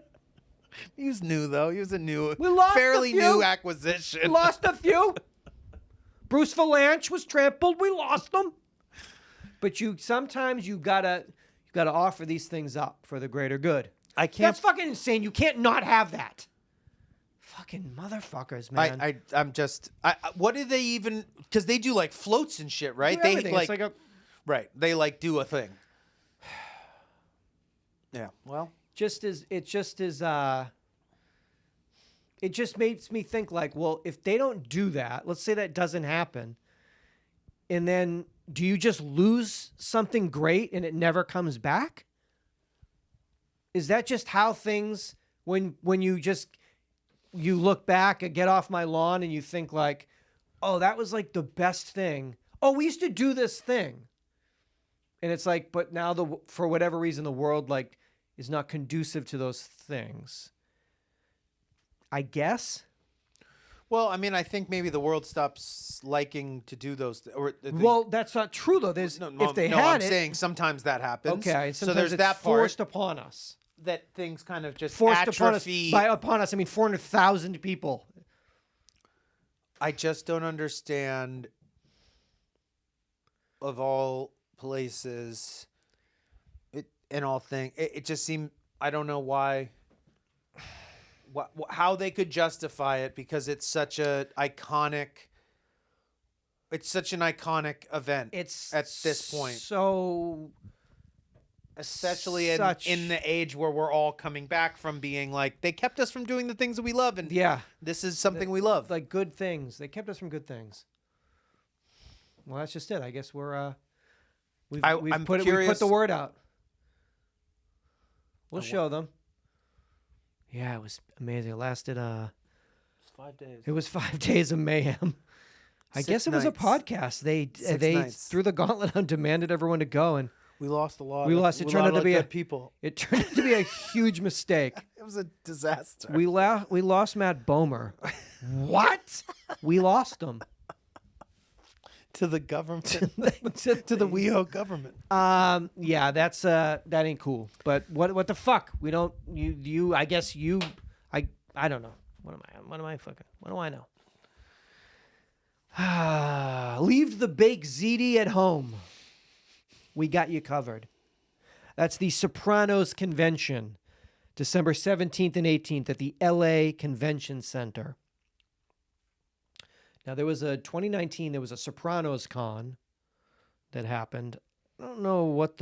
Speaker 1: He was new though. He was a new,
Speaker 2: We lost
Speaker 1: fairly
Speaker 2: a few.
Speaker 1: new acquisition.
Speaker 2: We lost a few. Bruce Valanche was trampled. We lost them. But sometimes you gotta offer these things up for the greater good.
Speaker 1: I can't.
Speaker 2: That's fucking insane. You can't not have that. Fucking motherfuckers, man.
Speaker 1: I'm just. What do they even? Because they do like floats and shit, right?
Speaker 2: Do
Speaker 1: They
Speaker 2: everything.
Speaker 1: like,
Speaker 2: It's like a
Speaker 1: right. They like do a thing. Yeah. Well.
Speaker 2: it just makes me think like, well, if they don't do that, let's say that doesn't happen, and then do you just lose something great and it never comes back? Is that just how things when you look back and get off my lawn and you think like, oh, that was like the best thing. Oh, we used to do this thing. And it's like, but now for whatever reason, the world like is not conducive to those things. I guess.
Speaker 1: Well, I mean, I think maybe the world stops liking to do those.
Speaker 2: Well, that's not true though. There's if they had
Speaker 1: I'm
Speaker 2: it.
Speaker 1: saying sometimes that happens.
Speaker 2: Okay,
Speaker 1: so
Speaker 2: sometimes
Speaker 1: there's
Speaker 2: it's
Speaker 1: that
Speaker 2: forced
Speaker 1: part
Speaker 2: upon us.
Speaker 1: that things kind of just
Speaker 2: Forced upon us.
Speaker 1: atrophy.
Speaker 2: By upon us, I mean 400,000 people.
Speaker 1: I just don't understand. Of all places, it just seemed. I don't know why. How they could justify it because it's such a iconic. It's such an iconic event.
Speaker 2: It's
Speaker 1: at this point,
Speaker 2: so
Speaker 1: especially in the age where we're all coming back from being like they kept us from doing the things that we love, and
Speaker 2: yeah,
Speaker 1: this is something we love.
Speaker 2: like good things. They kept us from good things. Well, that's just it. I guess we've
Speaker 1: I'm
Speaker 2: put
Speaker 1: curious.
Speaker 2: the word out. We'll
Speaker 1: I
Speaker 2: show them. Yeah, it was amazing. It lasted
Speaker 1: 5 days.
Speaker 2: It was 5 days of mayhem. I
Speaker 1: 6
Speaker 2: guess it was a
Speaker 1: nights.
Speaker 2: podcast. They
Speaker 1: 6 nights.
Speaker 2: threw the gauntlet and demanded everyone to go, and
Speaker 1: We lost a lot.
Speaker 2: We lost. It turned out to be
Speaker 1: good people.
Speaker 2: it turned out to be a huge mistake.
Speaker 1: It was a disaster.
Speaker 2: We lost Matt Bomer. What? We lost him.
Speaker 1: To the government.
Speaker 2: to
Speaker 1: to the WeHo government.
Speaker 2: Yeah, that's that ain't cool. But what the fuck? We don't you I guess you I don't know. What do I know? Leave the baked ziti at home. We got you covered. That's the Sopranos convention, December 17th and 18th at the LA Convention Center. Now, 2019, there was a Sopranos Con that happened. I don't know what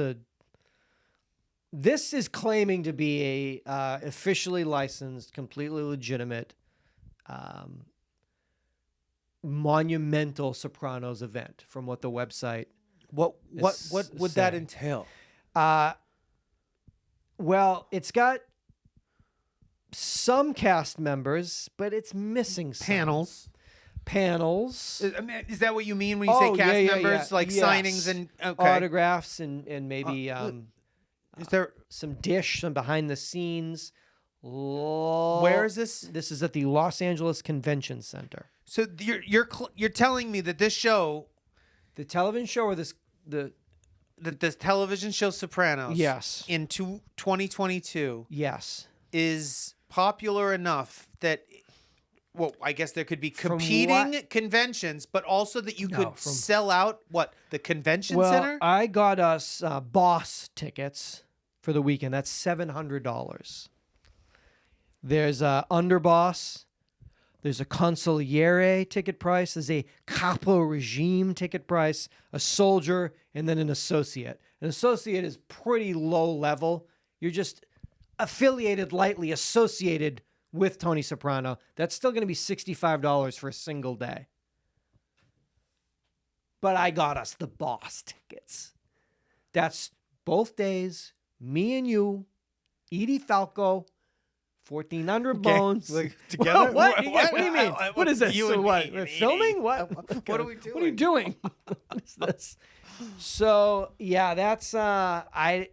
Speaker 2: this is claiming to be a officially licensed, completely legitimate, monumental Sopranos event from what the website.
Speaker 1: What would that entail?
Speaker 2: Well, it's got some cast members, but it's missing some. Panels.
Speaker 1: Is that what you mean when you say cast members? Like
Speaker 2: Yes.
Speaker 1: signings and
Speaker 2: autographs and maybe
Speaker 1: is there
Speaker 2: some behind the scenes.
Speaker 1: Where is this?
Speaker 2: This is at the Los Angeles Convention Center.
Speaker 1: So you're telling me that this show,
Speaker 2: The television show or the
Speaker 1: that the television show Sopranos
Speaker 2: Yes.
Speaker 1: in 2022
Speaker 2: Yes.
Speaker 1: is popular enough that, well, I guess there could be
Speaker 2: From
Speaker 1: competing conventions, but also that you
Speaker 2: No,
Speaker 1: could
Speaker 2: from-
Speaker 1: sell out the convention
Speaker 2: Well,
Speaker 1: center?
Speaker 2: I got us Boss tickets for the weekend. That's $700. There's a Underboss. There's a Consigliere ticket price. There's a Capo Regime ticket price, a Soldier, and then an Associate. An Associate is pretty low level. You're just affiliated lightly, associated with Tony Soprano. That's still going to be $65 for a single day. But I got us the Boss tickets. That's both days, me and you, Edie Falco, 1,400 bones.
Speaker 1: Like, together?
Speaker 2: What?
Speaker 1: What?
Speaker 2: What do you mean? What is this?
Speaker 1: You
Speaker 2: So
Speaker 1: and
Speaker 2: what?
Speaker 1: me
Speaker 2: We're
Speaker 1: and
Speaker 2: filming?
Speaker 1: Edie.
Speaker 2: What?
Speaker 1: What are we doing?
Speaker 2: What are you doing? What is this? So yeah, that's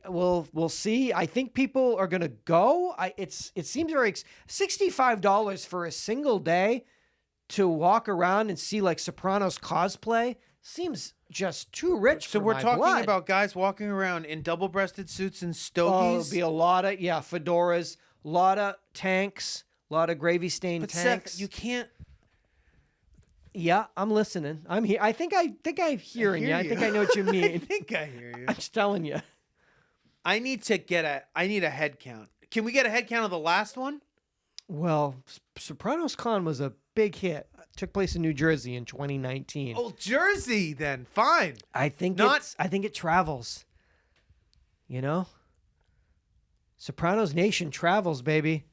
Speaker 2: we'll see. I think people are gonna go. It seems very $65 for a single day to walk around and see like Sopranos cosplay seems just too rich.
Speaker 1: So
Speaker 2: for
Speaker 1: we're
Speaker 2: my
Speaker 1: talking
Speaker 2: blood.
Speaker 1: about guys walking around in double-breasted suits and
Speaker 2: Oh,
Speaker 1: stogies.
Speaker 2: it'll be a lot of fedoras, a lot of tanks, a lot of gravy stained
Speaker 1: But
Speaker 2: tanks.
Speaker 1: Seth, you can't.
Speaker 2: Yeah, I'm listening. I'm here. I think I'm hearing you.
Speaker 1: hear
Speaker 2: I
Speaker 1: you.
Speaker 2: think I know what you
Speaker 1: I
Speaker 2: mean.
Speaker 1: think I hear you.
Speaker 2: I'm just telling you.
Speaker 1: I need a head count. Can we get a head count of the last one?
Speaker 2: Well, Sopranos Con was a big hit. It took place in New Jersey in 2019.
Speaker 1: Oh, Jersey, then fine.
Speaker 2: I think
Speaker 1: not-
Speaker 2: I think it travels. You know? Sopranos Nation travels, baby.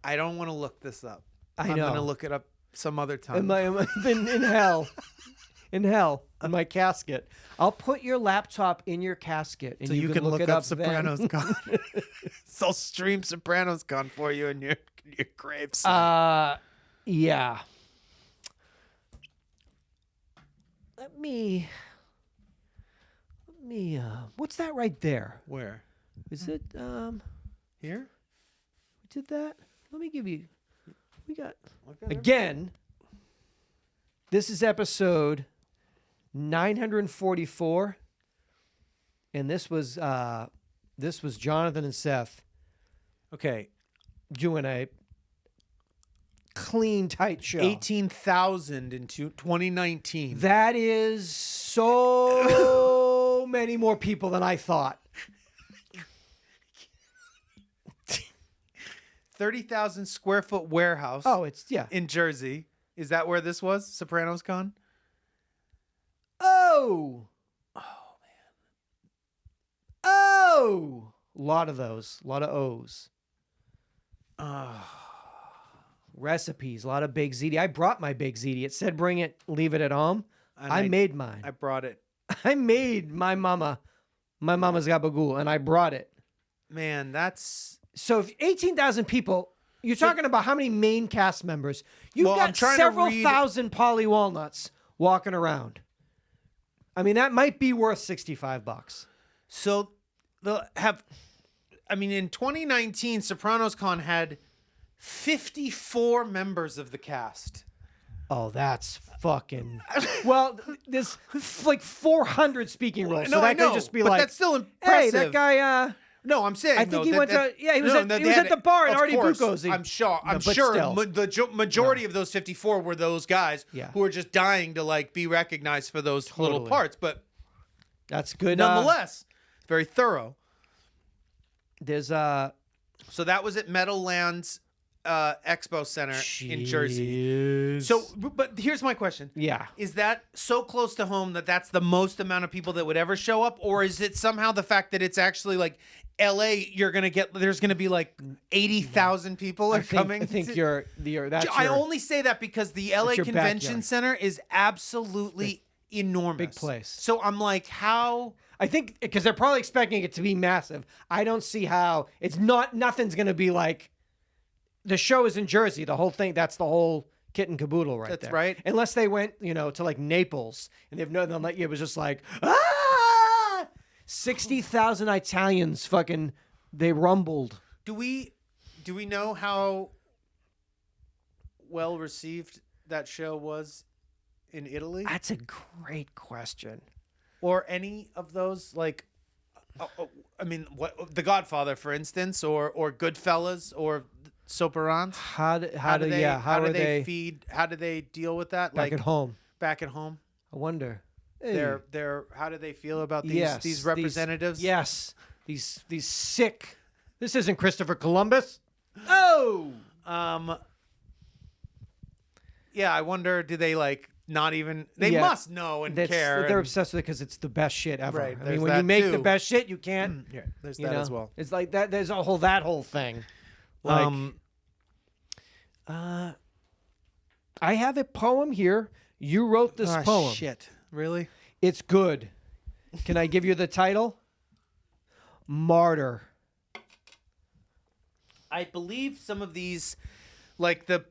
Speaker 1: I don't want to look this up.
Speaker 2: I
Speaker 1: I'm
Speaker 2: know.
Speaker 1: gonna look it up some other time.
Speaker 2: In hell. In hell. In my casket. I'll put your laptop in your casket and
Speaker 1: so you can look
Speaker 2: it
Speaker 1: up
Speaker 2: then.
Speaker 1: Sopranos Con. So I'll stream Sopranos Con for you in your graves.
Speaker 2: Yeah. Let me what's that right there?
Speaker 1: Where?
Speaker 2: Is it
Speaker 1: Here?
Speaker 2: we did that? Let me give you we got
Speaker 1: Look at it.
Speaker 2: again. This is episode 944 and this was Jonathan and Seth
Speaker 1: Okay.
Speaker 2: doing a clean tight show.
Speaker 1: 18,000 in 2019.
Speaker 2: That is so many more people than I thought.
Speaker 1: 30,000 square foot warehouse
Speaker 2: Oh, it's yeah.
Speaker 1: in Jersey. Is that where this was? Sopranos Con?
Speaker 2: Oh. Oh. A lot of those. A lot of O's. Recipes. A lot of Big ZD. I brought my Big ZD. It said bring it, leave it at home.
Speaker 1: And
Speaker 2: I made mine.
Speaker 1: I brought it.
Speaker 2: I made my mama's gabagool, and I brought it.
Speaker 1: Man, that's...
Speaker 2: So if 18,000 people, you're talking about how many main cast members? You've
Speaker 1: Well, I'm
Speaker 2: got
Speaker 1: trying to
Speaker 2: several
Speaker 1: read-
Speaker 2: thousand Polly Walnuts walking around. I mean, that might be worth $65.
Speaker 1: So, in 2019, Sopranos Con had 54 members of the cast.
Speaker 2: Oh, that's fucking... Well, there's like 400 speaking roles. So
Speaker 1: No,
Speaker 2: that
Speaker 1: I know,
Speaker 2: could just be
Speaker 1: but
Speaker 2: like,
Speaker 1: that's still
Speaker 2: hey,
Speaker 1: impressive.
Speaker 2: that guy...
Speaker 1: No, I'm saying.
Speaker 2: I think
Speaker 1: no,
Speaker 2: he
Speaker 1: that-
Speaker 2: went
Speaker 1: that-
Speaker 2: to... Yeah, he was,
Speaker 1: no,
Speaker 2: at,
Speaker 1: no,
Speaker 2: he
Speaker 1: they
Speaker 2: was
Speaker 1: had
Speaker 2: at the
Speaker 1: it.
Speaker 2: bar in
Speaker 1: Of
Speaker 2: Artie
Speaker 1: course,
Speaker 2: Bucco's.
Speaker 1: I'm sure. I'm
Speaker 2: but
Speaker 1: sure
Speaker 2: still.
Speaker 1: the majority of those 54 were those guys
Speaker 2: Yeah.
Speaker 1: who are just dying to like be recognized for those little
Speaker 2: Totally.
Speaker 1: parts. But
Speaker 2: That's good.
Speaker 1: nonetheless, it's very thorough.
Speaker 2: There's
Speaker 1: So that was at Meadowlands Expo Center in Jersey. So, but here's my question.
Speaker 2: Yeah.
Speaker 1: Is that so close to home that that's the most amount of people that would ever show up? Or is it somehow the fact that it's actually like LA, there's going to be like 80,000 people are coming?
Speaker 2: I think that's
Speaker 1: I
Speaker 2: your
Speaker 1: only say that because the LA
Speaker 2: that's your
Speaker 1: Convention
Speaker 2: backyard.
Speaker 1: Center is absolutely enormous.
Speaker 2: big place.
Speaker 1: So I'm like, how?
Speaker 2: I think because they're probably expecting it to be massive. I don't see how nothing's going to be like the show is in Jersey. The whole thing, that's the whole kit and caboodle right
Speaker 1: That's
Speaker 2: there.
Speaker 1: right.
Speaker 2: Unless they went, to like Naples and they've known them like it was just like 60,000 Italians fucking they rumbled.
Speaker 1: Do we know how well received that show was in Italy?
Speaker 2: That's a great question.
Speaker 1: or any of those like I mean, what The Godfather, for instance, or Goodfellas, or Soperans?
Speaker 2: How do they
Speaker 1: feed? How do they deal with that?
Speaker 2: back
Speaker 1: Like
Speaker 2: at home?
Speaker 1: back at home,
Speaker 2: I wonder. Hey.
Speaker 1: they're how do they feel about these
Speaker 2: Yes,
Speaker 1: these representatives?
Speaker 2: Yes, these sick. This isn't Christopher Columbus. Oh,
Speaker 1: Yeah, I wonder. Do they like not even? They
Speaker 2: Yeah.
Speaker 1: must know and care.
Speaker 2: They're
Speaker 1: and-
Speaker 2: obsessed with it because it's the best shit ever.
Speaker 1: Right,
Speaker 2: I mean,
Speaker 1: there's
Speaker 2: when you
Speaker 1: that
Speaker 2: make the
Speaker 1: too.
Speaker 2: best shit, you can't.
Speaker 1: Yeah, there's
Speaker 2: You
Speaker 1: that
Speaker 2: know?
Speaker 1: as well.
Speaker 2: It's like that. There's that whole thing. Like, I have a poem here. You wrote this poem.
Speaker 1: Shit, really?
Speaker 2: It's good. Can I give you the title? Martyr.
Speaker 1: I believe some of these, like the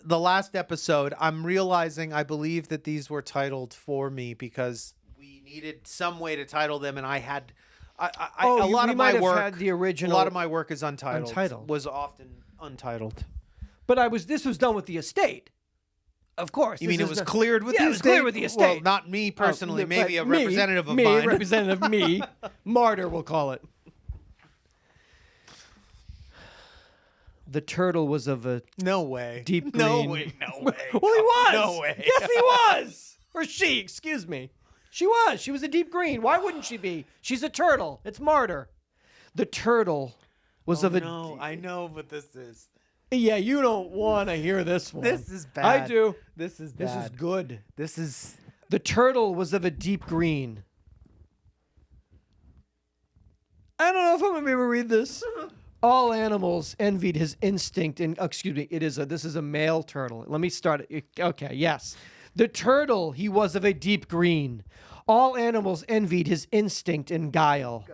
Speaker 1: last episode, I'm realizing I believe that these were titled for me because we needed some way to title them, and I had a lot of my work.
Speaker 2: Had the original.
Speaker 1: A lot of my work is untitled.
Speaker 2: Untitled.
Speaker 1: Was often untitled.
Speaker 2: But this was done with the estate. Of course.
Speaker 1: You mean it was cleared with
Speaker 2: Yeah,
Speaker 1: the
Speaker 2: it was
Speaker 1: estate?
Speaker 2: cleared with the estate.
Speaker 1: Well, not me personally.
Speaker 2: Oh,
Speaker 1: maybe a
Speaker 2: but me,
Speaker 1: representative of
Speaker 2: me,
Speaker 1: mine.
Speaker 2: Representative me. Martyr, we'll call it. The turtle was of a
Speaker 1: No way.
Speaker 2: deep green.
Speaker 1: No way. No way.
Speaker 2: Well, he was.
Speaker 1: No way.
Speaker 2: Yes, he was. Or she, excuse me. She was. She was a deep green. Why wouldn't she be? She's a turtle. It's Martyr. The turtle was of a...
Speaker 1: No, I know what this is.
Speaker 2: Yeah, you don't want to hear this one.
Speaker 1: This is bad.
Speaker 2: I do.
Speaker 1: This is
Speaker 2: This is good.
Speaker 1: This is...
Speaker 2: The turtle was of a deep green. I don't know if I'm going to be able to read this. All animals envied his instinct and excuse me, this is a male turtle. Let me start it. Okay, yes. The turtle, he was of a deep green. All animals envied his instinct and guile.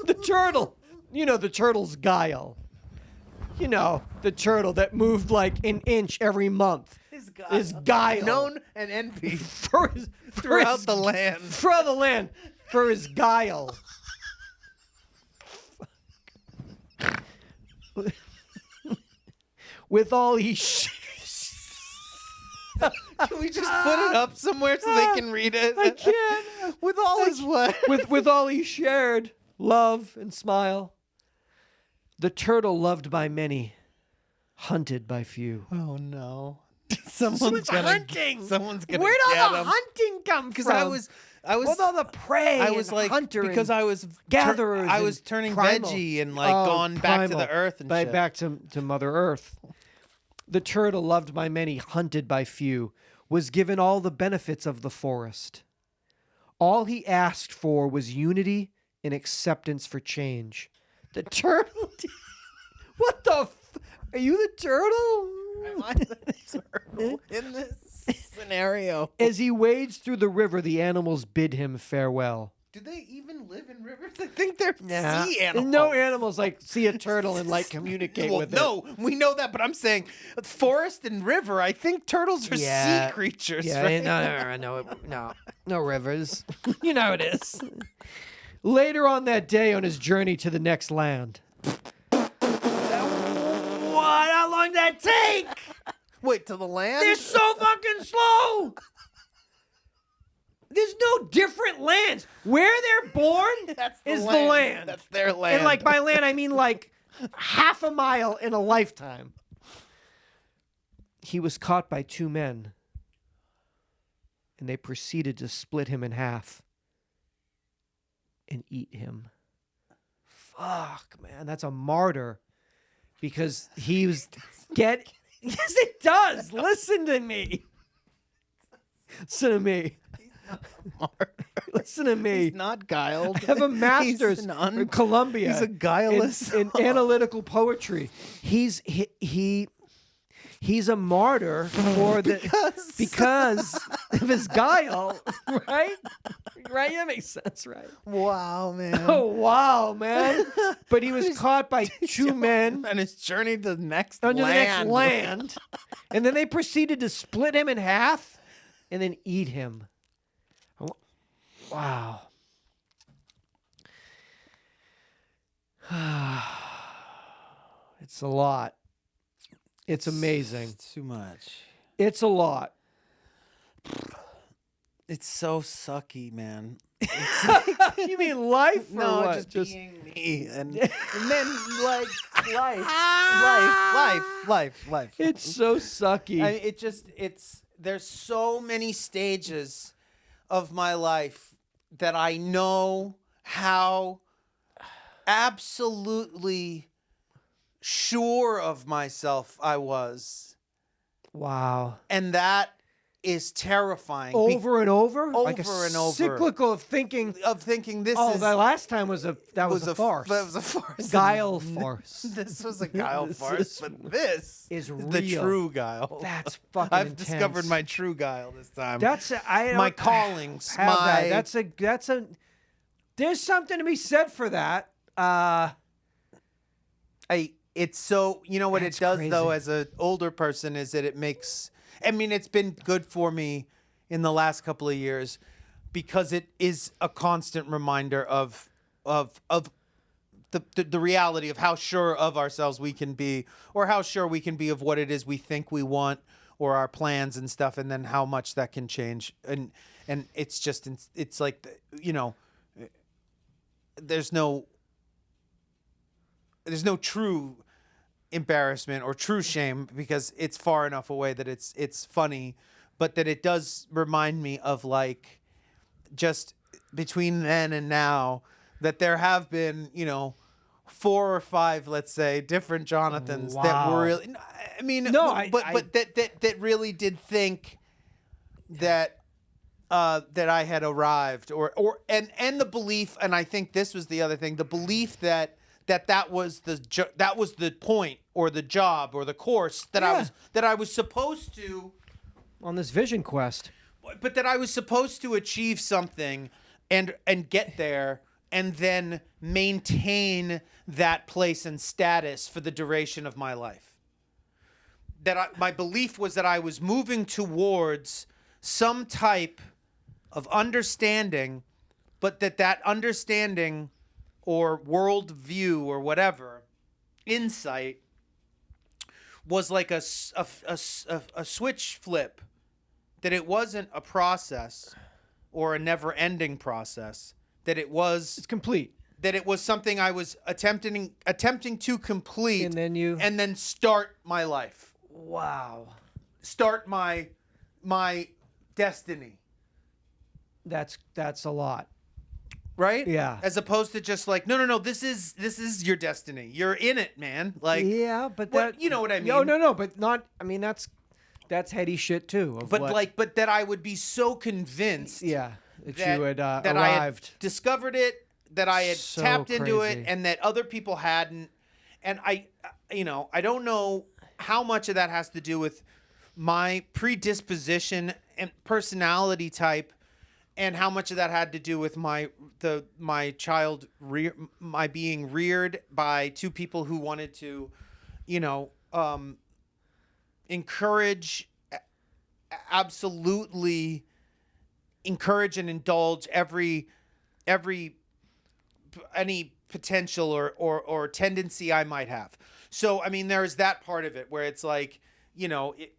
Speaker 2: The turtle. You know the turtle's guile. You know, the turtle that moved like an inch every month. His guile.
Speaker 1: Known and envied
Speaker 2: Throughout
Speaker 1: throughout the land.
Speaker 2: Throughout the land. For his guile. With all he...
Speaker 1: Can we just put it up somewhere so they can read it?
Speaker 2: I can't.
Speaker 1: With all his what?
Speaker 2: With all he shared, love and smile. The turtle loved by many, hunted by few.
Speaker 1: Oh no!
Speaker 2: Someone's hunting.
Speaker 1: Someone's gonna
Speaker 2: Where'd
Speaker 1: get
Speaker 2: all the
Speaker 1: him.
Speaker 2: hunting come from?
Speaker 1: Because I was
Speaker 2: with all the prey.
Speaker 1: I was
Speaker 2: and
Speaker 1: like
Speaker 2: hunter
Speaker 1: because
Speaker 2: and
Speaker 1: I was
Speaker 2: gatherers.
Speaker 1: I was
Speaker 2: and
Speaker 1: turning
Speaker 2: primal.
Speaker 1: veggie and like
Speaker 2: Oh,
Speaker 1: gone back to
Speaker 2: primal.
Speaker 1: the earth and shit.
Speaker 2: Back to Mother Earth. The turtle loved by many, hunted by few, was given all the benefits of the forest. All he asked for was unity and acceptance for change. The turtle. What the? Are you the turtle?
Speaker 1: Am I the turtle in this scenario?
Speaker 2: As he wades through the river, the animals bid him farewell.
Speaker 1: Do they even live in rivers? I think they're
Speaker 2: Nah.
Speaker 1: sea animals.
Speaker 2: No animals like see a turtle and like communicate
Speaker 1: Well,
Speaker 2: with it.
Speaker 1: no, we know that, but I'm saying forest and river. I think turtles are sea creatures.
Speaker 2: Yeah,
Speaker 1: right?
Speaker 2: no rivers. You know it is. Later on that day, on his journey to the next land. What? How long did that take?
Speaker 1: Wait, to the land?
Speaker 2: They're so fucking slow. There's no different lands. Where they're born is the land.
Speaker 1: That's their land.
Speaker 2: And like by land, I mean like half a mile in a lifetime. He was caught by two men, and they proceeded to split him in half and eat him. Fuck, man, that's a martyr. Because he was Yes, it does. Listen to me. Listen to me. Listen to me.
Speaker 1: He's not guiled.
Speaker 2: I have a master's in Columbia.
Speaker 1: He's a guileless
Speaker 2: in analytical poetry. He's a martyr for because of his guile, right? Right? That makes sense, right?
Speaker 1: Wow, man.
Speaker 2: Oh wow, man! But he was caught by two men
Speaker 1: on his journey to the next
Speaker 2: under
Speaker 1: land.
Speaker 2: the next land, and then they proceeded to split him in half and then eat him. Wow. It's a lot. It's amazing.
Speaker 1: It's too much.
Speaker 2: It's a lot.
Speaker 1: It's so sucky, man.
Speaker 2: You mean life? Or
Speaker 1: No,
Speaker 2: what?
Speaker 1: just being me, and then like life.
Speaker 2: It's so sucky.
Speaker 1: There's so many stages of my life that I know how absolutely sure of myself I was,
Speaker 2: Wow.
Speaker 1: and that is terrifying.
Speaker 2: Over and over? Like a
Speaker 1: Over and over.
Speaker 2: cyclical of thinking.
Speaker 1: This
Speaker 2: Oh,
Speaker 1: is
Speaker 2: the last time was a farce.
Speaker 1: That was a farce.
Speaker 2: Guile farce.
Speaker 1: This was a guile farce, but this
Speaker 2: is
Speaker 1: the
Speaker 2: real.
Speaker 1: true guile.
Speaker 2: That's fucking
Speaker 1: I've
Speaker 2: intense.
Speaker 1: discovered my true guile this time.
Speaker 2: That's I
Speaker 1: my
Speaker 2: don't
Speaker 1: callings.
Speaker 2: have
Speaker 1: My
Speaker 2: that. That's a. There's something to be said for that.
Speaker 1: it's so, you know what
Speaker 2: That's
Speaker 1: it does
Speaker 2: crazy.
Speaker 1: though as an older person is that it makes, I mean, it's been good for me in the last couple of years because it is a constant reminder of the reality of how sure of ourselves we can be, or how sure we can be of what it is we think we want, or our plans and stuff, and then how much that can change. And it's just, it's like, you know, there's no true embarrassment or true shame because it's far enough away that it's funny, but that it does remind me of, like, just between then and now that there have been, you know, 4 or 5, let's say, different Jonathans that
Speaker 2: Wow.
Speaker 1: were really, I mean,
Speaker 2: No,
Speaker 1: but that really did think that that I had arrived, and the belief, and I think this was the other thing, the belief that was the point or the job or the course that I was supposed to,
Speaker 2: On this vision quest.
Speaker 1: but that I was supposed to achieve something and get there and then maintain that place and status for the duration of my life. My belief was that I was moving towards some type of understanding, but that understanding or worldview or whatever, insight, was like a switch flip, that it wasn't a process or a never-ending process, that it was
Speaker 2: It's complete.
Speaker 1: that it was something I was attempting to complete,
Speaker 2: And then
Speaker 1: start my life,
Speaker 2: Wow.
Speaker 1: start my destiny,
Speaker 2: That's a lot.
Speaker 1: right?
Speaker 2: Yeah.
Speaker 1: As opposed to just like, no, this is your destiny. You're in it, man. Like,
Speaker 2: Yeah, but
Speaker 1: what-
Speaker 2: that
Speaker 1: you know what I mean?
Speaker 2: No, but not. I mean, that's heady shit too. Of
Speaker 1: but
Speaker 2: what,
Speaker 1: but that I would be so convinced
Speaker 2: yeah, that
Speaker 1: that
Speaker 2: you had
Speaker 1: that I had
Speaker 2: arrived.
Speaker 1: discovered it, that I had
Speaker 2: So
Speaker 1: tapped into it,
Speaker 2: crazy.
Speaker 1: and that other people hadn't. And I don't know how much of that has to do with my predisposition and personality type, and how much of that had to do with my being reared by two people who wanted to, absolutely encourage and indulge any potential or tendency I might have. So, I mean, there's that part of it where it's like,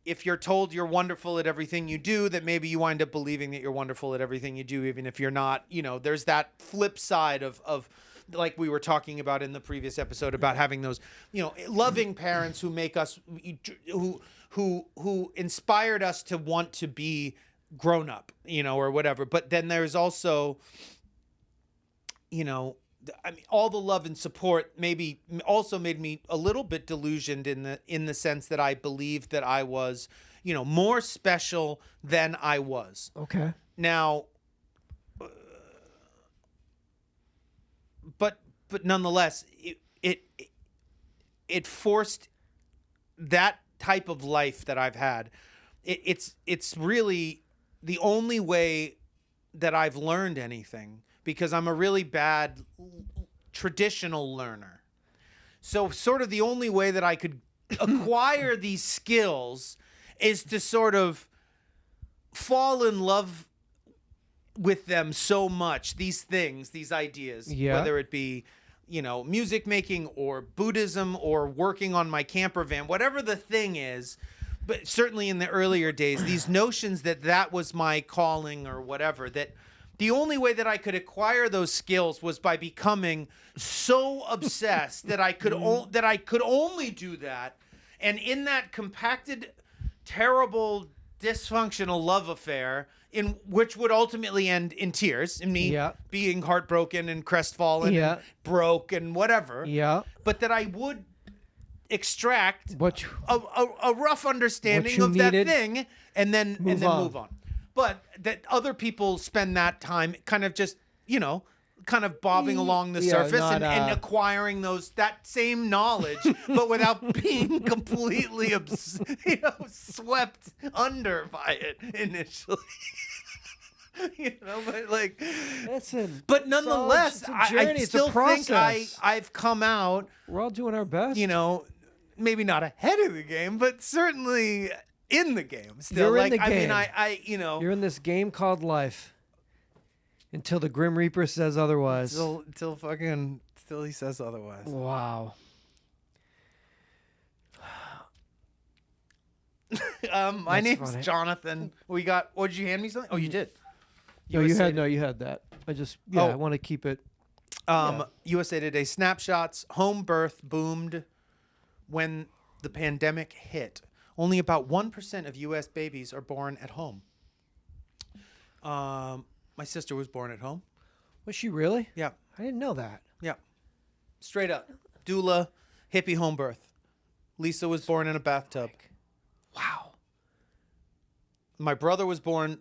Speaker 1: if you're told you're wonderful at everything you do, that maybe you wind up believing that you're wonderful at everything you do, even if you're not. There's that flip side of like we were talking about in the previous episode about having those, loving parents who make us, who inspired us to want to be grown up, or whatever. But then there's also, I mean, all the love and support maybe also made me a little bit delusioned in the sense that I believed that I was, more special than I was.
Speaker 2: Okay.
Speaker 1: Now, but nonetheless, it forced that type of life that I've had. It's really the only way that I've learned anything, because I'm a really bad traditional learner. So sort of the only way that I could acquire these skills is to sort of fall in love with them so much, these things, these ideas,
Speaker 2: Yeah.
Speaker 1: whether it be, music making or Buddhism or working on my camper van, whatever the thing is, but certainly in the earlier days, these notions that was my calling or whatever, that the only way that I could acquire those skills was by becoming so obsessed that I could only do that. And in that compacted, terrible, dysfunctional love affair, in which would ultimately end in tears, in me being heartbroken and crestfallen and broke and whatever.
Speaker 2: Yeah.
Speaker 1: But that I would extract a rough understanding of
Speaker 2: needed,
Speaker 1: that thing and then move on. But that other people spend that time kind of just, kind of bobbing along the surface and acquiring that same knowledge, but without being completely swept under by it initially. But like, but nonetheless, I still think I've come out.
Speaker 2: We're all doing our best.
Speaker 1: Maybe not ahead of the game, but certainly in the game. Still,
Speaker 2: you're in the game.
Speaker 1: I mean,
Speaker 2: you're in this game called life. Until the Grim Reaper says otherwise.
Speaker 1: Until he says otherwise.
Speaker 2: Wow.
Speaker 1: My name's Jonathan. Did you hand me something? Oh, you did.
Speaker 2: You had that. I want to keep it.
Speaker 1: USA Today snapshots. Home birth boomed when the pandemic hit. Only about 1% of U.S. babies are born at home. My sister was born at home.
Speaker 2: Was she really?
Speaker 1: Yeah.
Speaker 2: I didn't know that.
Speaker 1: Yeah. Straight up. Doula, hippie home birth. Lisa was born in a bathtub.
Speaker 2: Wow.
Speaker 1: My brother was born,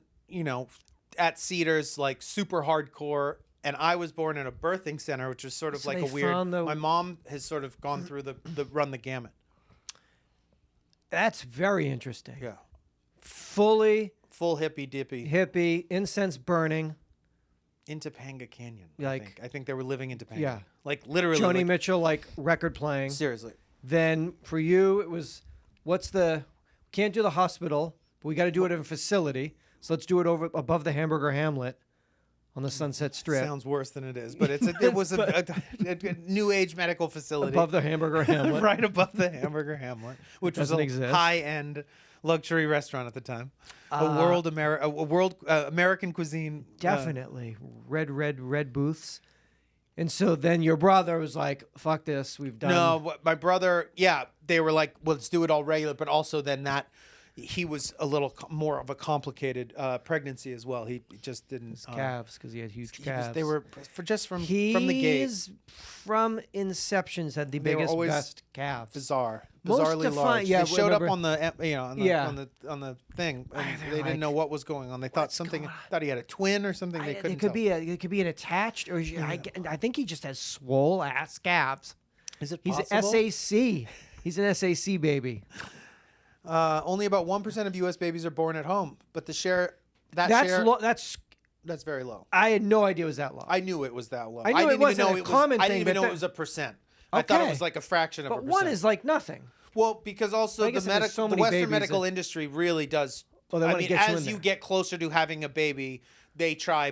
Speaker 1: at Cedars, like super hardcore. And I was born in a birthing center, which was sort of like a weird. My mom has sort of gone through run the gamut.
Speaker 2: That's very interesting.
Speaker 1: Yeah.
Speaker 2: Full
Speaker 1: hippie,
Speaker 2: incense burning.
Speaker 1: In Topanga Canyon.
Speaker 2: Like,
Speaker 1: I think they were living in Topanga.
Speaker 2: Yeah.
Speaker 1: Like literally.
Speaker 2: Joni Mitchell, record playing.
Speaker 1: Seriously.
Speaker 2: Then for you, it was, can't do the hospital, but we got to do it in a facility. So let's do it above the Hamburger Hamlet on the Sunset Strip.
Speaker 1: Sounds worse than it is, but it was a new age medical facility.
Speaker 2: Above the Hamburger Hamlet.
Speaker 1: Right above the Hamburger Hamlet, which was a high-end luxury restaurant at the time. A world American cuisine.
Speaker 2: Definitely. Red booths. And so then your brother was like, fuck this, we've done.
Speaker 1: No, my brother, they were like, well, let's do it all regular, but also then he was a little more of a complicated pregnancy as well. He just didn't.
Speaker 2: His calves, because he had huge calves.
Speaker 1: They were from the gate.
Speaker 2: From inception had the biggest, best calves.
Speaker 1: Bizarrely large.
Speaker 2: Yeah,
Speaker 1: they showed up on the on the thing. And they didn't know what was going on. They thought thought he had a twin or something. They couldn't.
Speaker 2: It could be an attached, or I think he just has swole ass calves.
Speaker 1: Is it
Speaker 2: possible? He's an SAC. He's an SAC baby.
Speaker 1: Only about 1% of U.S. babies are born at home, but the share that's very low.
Speaker 2: I had no idea it was that low.
Speaker 1: I knew it was that low.
Speaker 2: I didn't even
Speaker 1: know it was a percent. I thought it was like a fraction of a percent.
Speaker 2: But 1 is like nothing.
Speaker 1: Well, because also the Western medical industry really does. As you get closer to having a baby, they try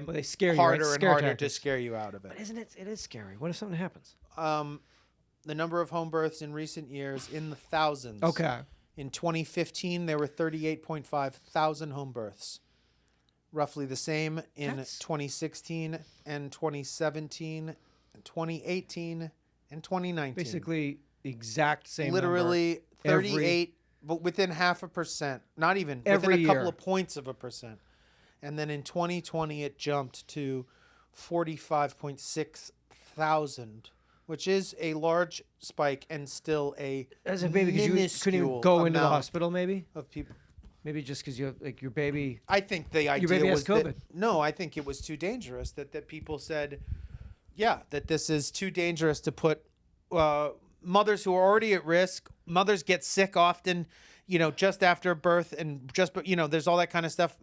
Speaker 1: harder and harder to scare you out of it.
Speaker 2: But isn't it? It is scary. What if something happens?
Speaker 1: The number of home births in recent years in the thousands.
Speaker 2: Okay.
Speaker 1: In 2015, there were 38.5 thousand home births. Roughly the same in 2016 and 2017 and 2018 and 2019.
Speaker 2: Basically, the exact same
Speaker 1: Literally
Speaker 2: number
Speaker 1: 38, but within 0.5%. Not even.
Speaker 2: Every
Speaker 1: within a couple
Speaker 2: year.
Speaker 1: of points of a percent. And then in 2020, it jumped to 45.6 thousand, which is a large spike and still
Speaker 2: as a baby, because you couldn't even go into the hospital, maybe
Speaker 1: of people.
Speaker 2: Maybe just because you your baby.
Speaker 1: I think the idea
Speaker 2: your baby
Speaker 1: was
Speaker 2: has COVID.
Speaker 1: No, I think it was too dangerous. That people said, that this is too dangerous to put mothers who are already at risk. Mothers get sick often, just after birth, and there's all that kind of stuff.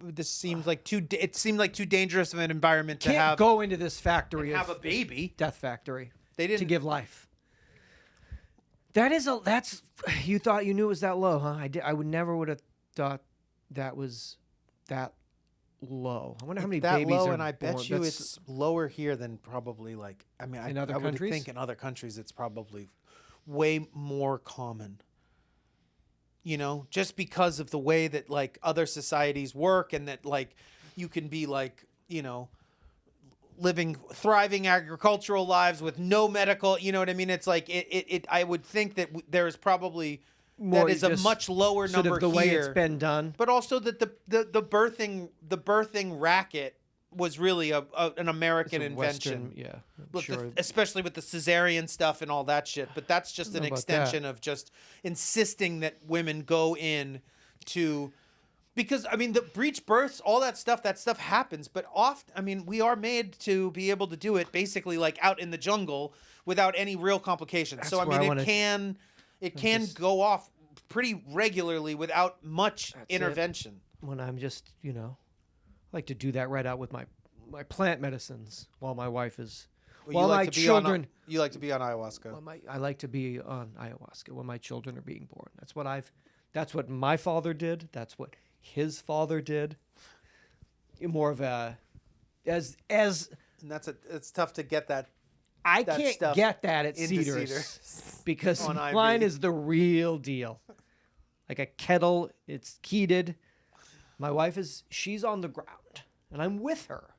Speaker 1: This seems like it seemed like too dangerous of an environment to have.
Speaker 2: Go into this factory
Speaker 1: have a baby.
Speaker 2: Death factory.
Speaker 1: They didn't
Speaker 2: to give life. That's you thought you knew it was that low, huh? I would have thought that was that low. I wonder how many babies
Speaker 1: low,
Speaker 2: are
Speaker 1: and I bet
Speaker 2: born.
Speaker 1: you it's lower here than probably
Speaker 2: in other
Speaker 1: I would
Speaker 2: countries?
Speaker 1: think in other countries it's probably way more common. you know, just because of the way that like other societies work, and that like you can be like, you know, living thriving agricultural lives with no medical, you know what I mean? It's like I would think that there's probably
Speaker 2: More
Speaker 1: that is a
Speaker 2: just
Speaker 1: much lower
Speaker 2: sort
Speaker 1: number
Speaker 2: of the
Speaker 1: here,
Speaker 2: way it's been done.
Speaker 1: but also that the birthing racket was really an American
Speaker 2: It's a
Speaker 1: invention.
Speaker 2: Western, yeah, I'm
Speaker 1: With
Speaker 2: sure.
Speaker 1: especially with the cesarean stuff and all that shit. But that's just an
Speaker 2: know about
Speaker 1: extension of just insisting that women go in to, because I mean the breech births, all that stuff happens. But I mean, we are made to be able to do it basically like out in the jungle without any real complications. So I
Speaker 2: where
Speaker 1: mean,
Speaker 2: I
Speaker 1: it can go off pretty regularly without much
Speaker 2: That's
Speaker 1: intervention.
Speaker 2: When I'm just, you know, I like to do that right out with my plant medicines while my wife is, while my children.
Speaker 1: You like to be on ayahuasca.
Speaker 2: I like to be on ayahuasca when my children are being born. That's what my father did. That's what his father did. More of a, as
Speaker 1: And it's tough to get that.
Speaker 2: I
Speaker 1: that
Speaker 2: can't
Speaker 1: stuff
Speaker 2: get that at
Speaker 1: into
Speaker 2: Cedars because
Speaker 1: On IV.
Speaker 2: mine is the real deal. Like a kettle, it's heated. My wife she's on the ground, and I'm with her.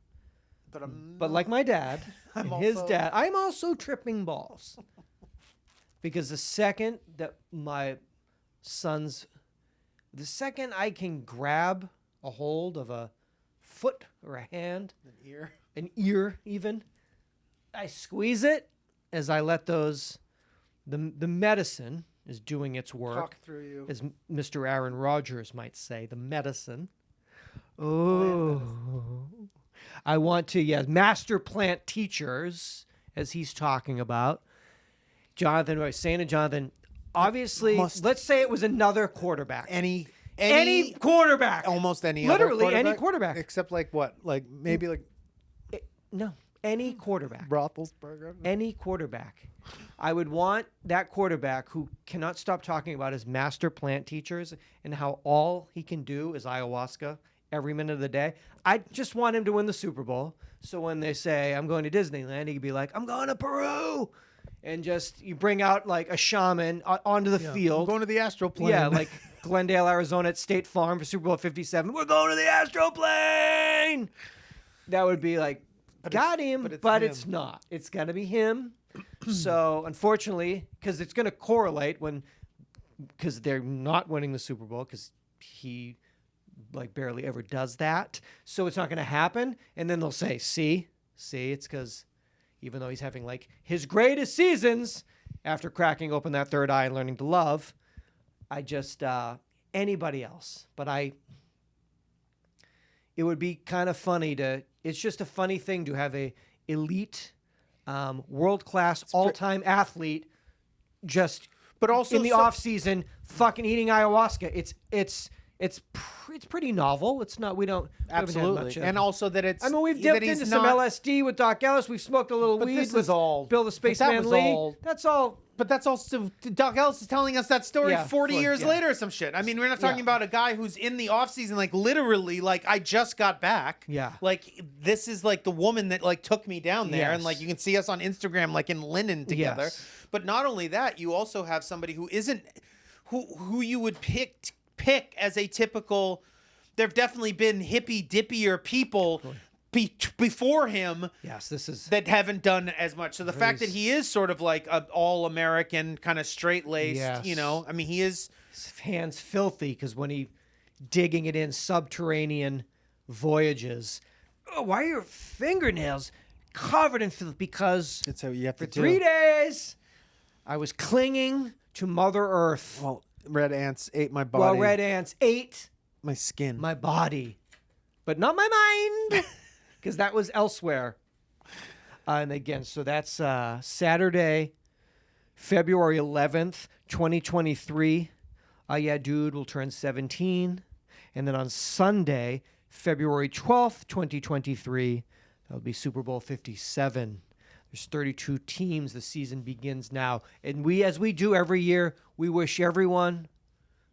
Speaker 2: But like my dad and his dad, I'm also tripping balls. Because the second that the second I can grab a hold of a foot or a hand, an ear even, I squeeze it as I let the medicine is doing its work.
Speaker 1: Talk through you.
Speaker 2: As Mr. Aaron Rodgers might say, the medicine. Oh. I want to, master plant teachers, as he's talking about. Jonathan, I was saying to Jonathan, obviously, let's say it was another quarterback.
Speaker 1: Any
Speaker 2: quarterback.
Speaker 1: Almost any
Speaker 2: Literally
Speaker 1: other
Speaker 2: any quarterback.
Speaker 1: Except like what? Like maybe like
Speaker 2: No, any quarterback.
Speaker 1: Roethlisberger?
Speaker 2: Any quarterback. I would want that quarterback who cannot stop talking about his master plant teachers and how all he can do is ayahuasca every minute of the day. I just want him to win the Super Bowl. So when they say, I'm going to Disneyland, he could be like, I'm going to Peru. And just, you bring out like a shaman onto the field.
Speaker 1: I'm going to the Astro Plane.
Speaker 2: Yeah, like Glendale, Arizona at State Farm for Super Bowl 57. We're going to the Astro Plane. That would be like, got him, but it's not. It's got to be him. So unfortunately, because it's going to correlate because they're not winning the Super Bowl because he like barely ever does that. So it's not going to happen. And then they'll say, see, it's because even though he's having like his greatest seasons after cracking open that third eye and learning to love, I just, anybody else. But it would be kind of funny it's just a funny thing to have a elite, world-class, all-time athlete just
Speaker 1: but also
Speaker 2: in the off season fucking eating ayahuasca. It's pretty novel. It's not. We haven't had
Speaker 1: Absolutely.
Speaker 2: much
Speaker 1: And also that it's.
Speaker 2: I mean, we've dipped into some LSD with Doc Ellis. We've smoked a little weed.
Speaker 1: This is all.
Speaker 2: Bill the Spaceman Lee.
Speaker 1: All,
Speaker 2: that's all.
Speaker 1: But that's also Doc Ellis is telling us that story 40 years later or some shit. I mean, we're not talking about a guy who's in the off season, like literally, like I just got back.
Speaker 2: Yeah.
Speaker 1: Like this is like the woman that like took me down there, and like
Speaker 2: Yes.
Speaker 1: you can see us on Instagram like in linen together.
Speaker 2: Yes.
Speaker 1: But not only that, you also have somebody who isn't who you would pick as a typical. There've definitely been hippie dippier people before him.
Speaker 2: Yes, this is
Speaker 1: that haven't done as much. So the fact that he is sort of like an all-American kind of straight-laced, you know, I mean, he is.
Speaker 2: His hands filthy because when he digging it in subterranean voyages. Oh, why are your fingernails covered in filth? Because
Speaker 1: That's how you have
Speaker 2: for
Speaker 1: to
Speaker 2: 3 days I was clinging to Mother Earth.
Speaker 1: Well, red ants ate my body.
Speaker 2: While red ants ate
Speaker 1: my skin.
Speaker 2: my body, but not my mind, because that was elsewhere. And again, so that's Saturday, February 11th, 2023. UhhYeahDude will turn 17. And then on Sunday, February 12th, 2023, that'll be Super Bowl 57. There's 32 teams. The season begins now. And we, as we do every year, we wish everyone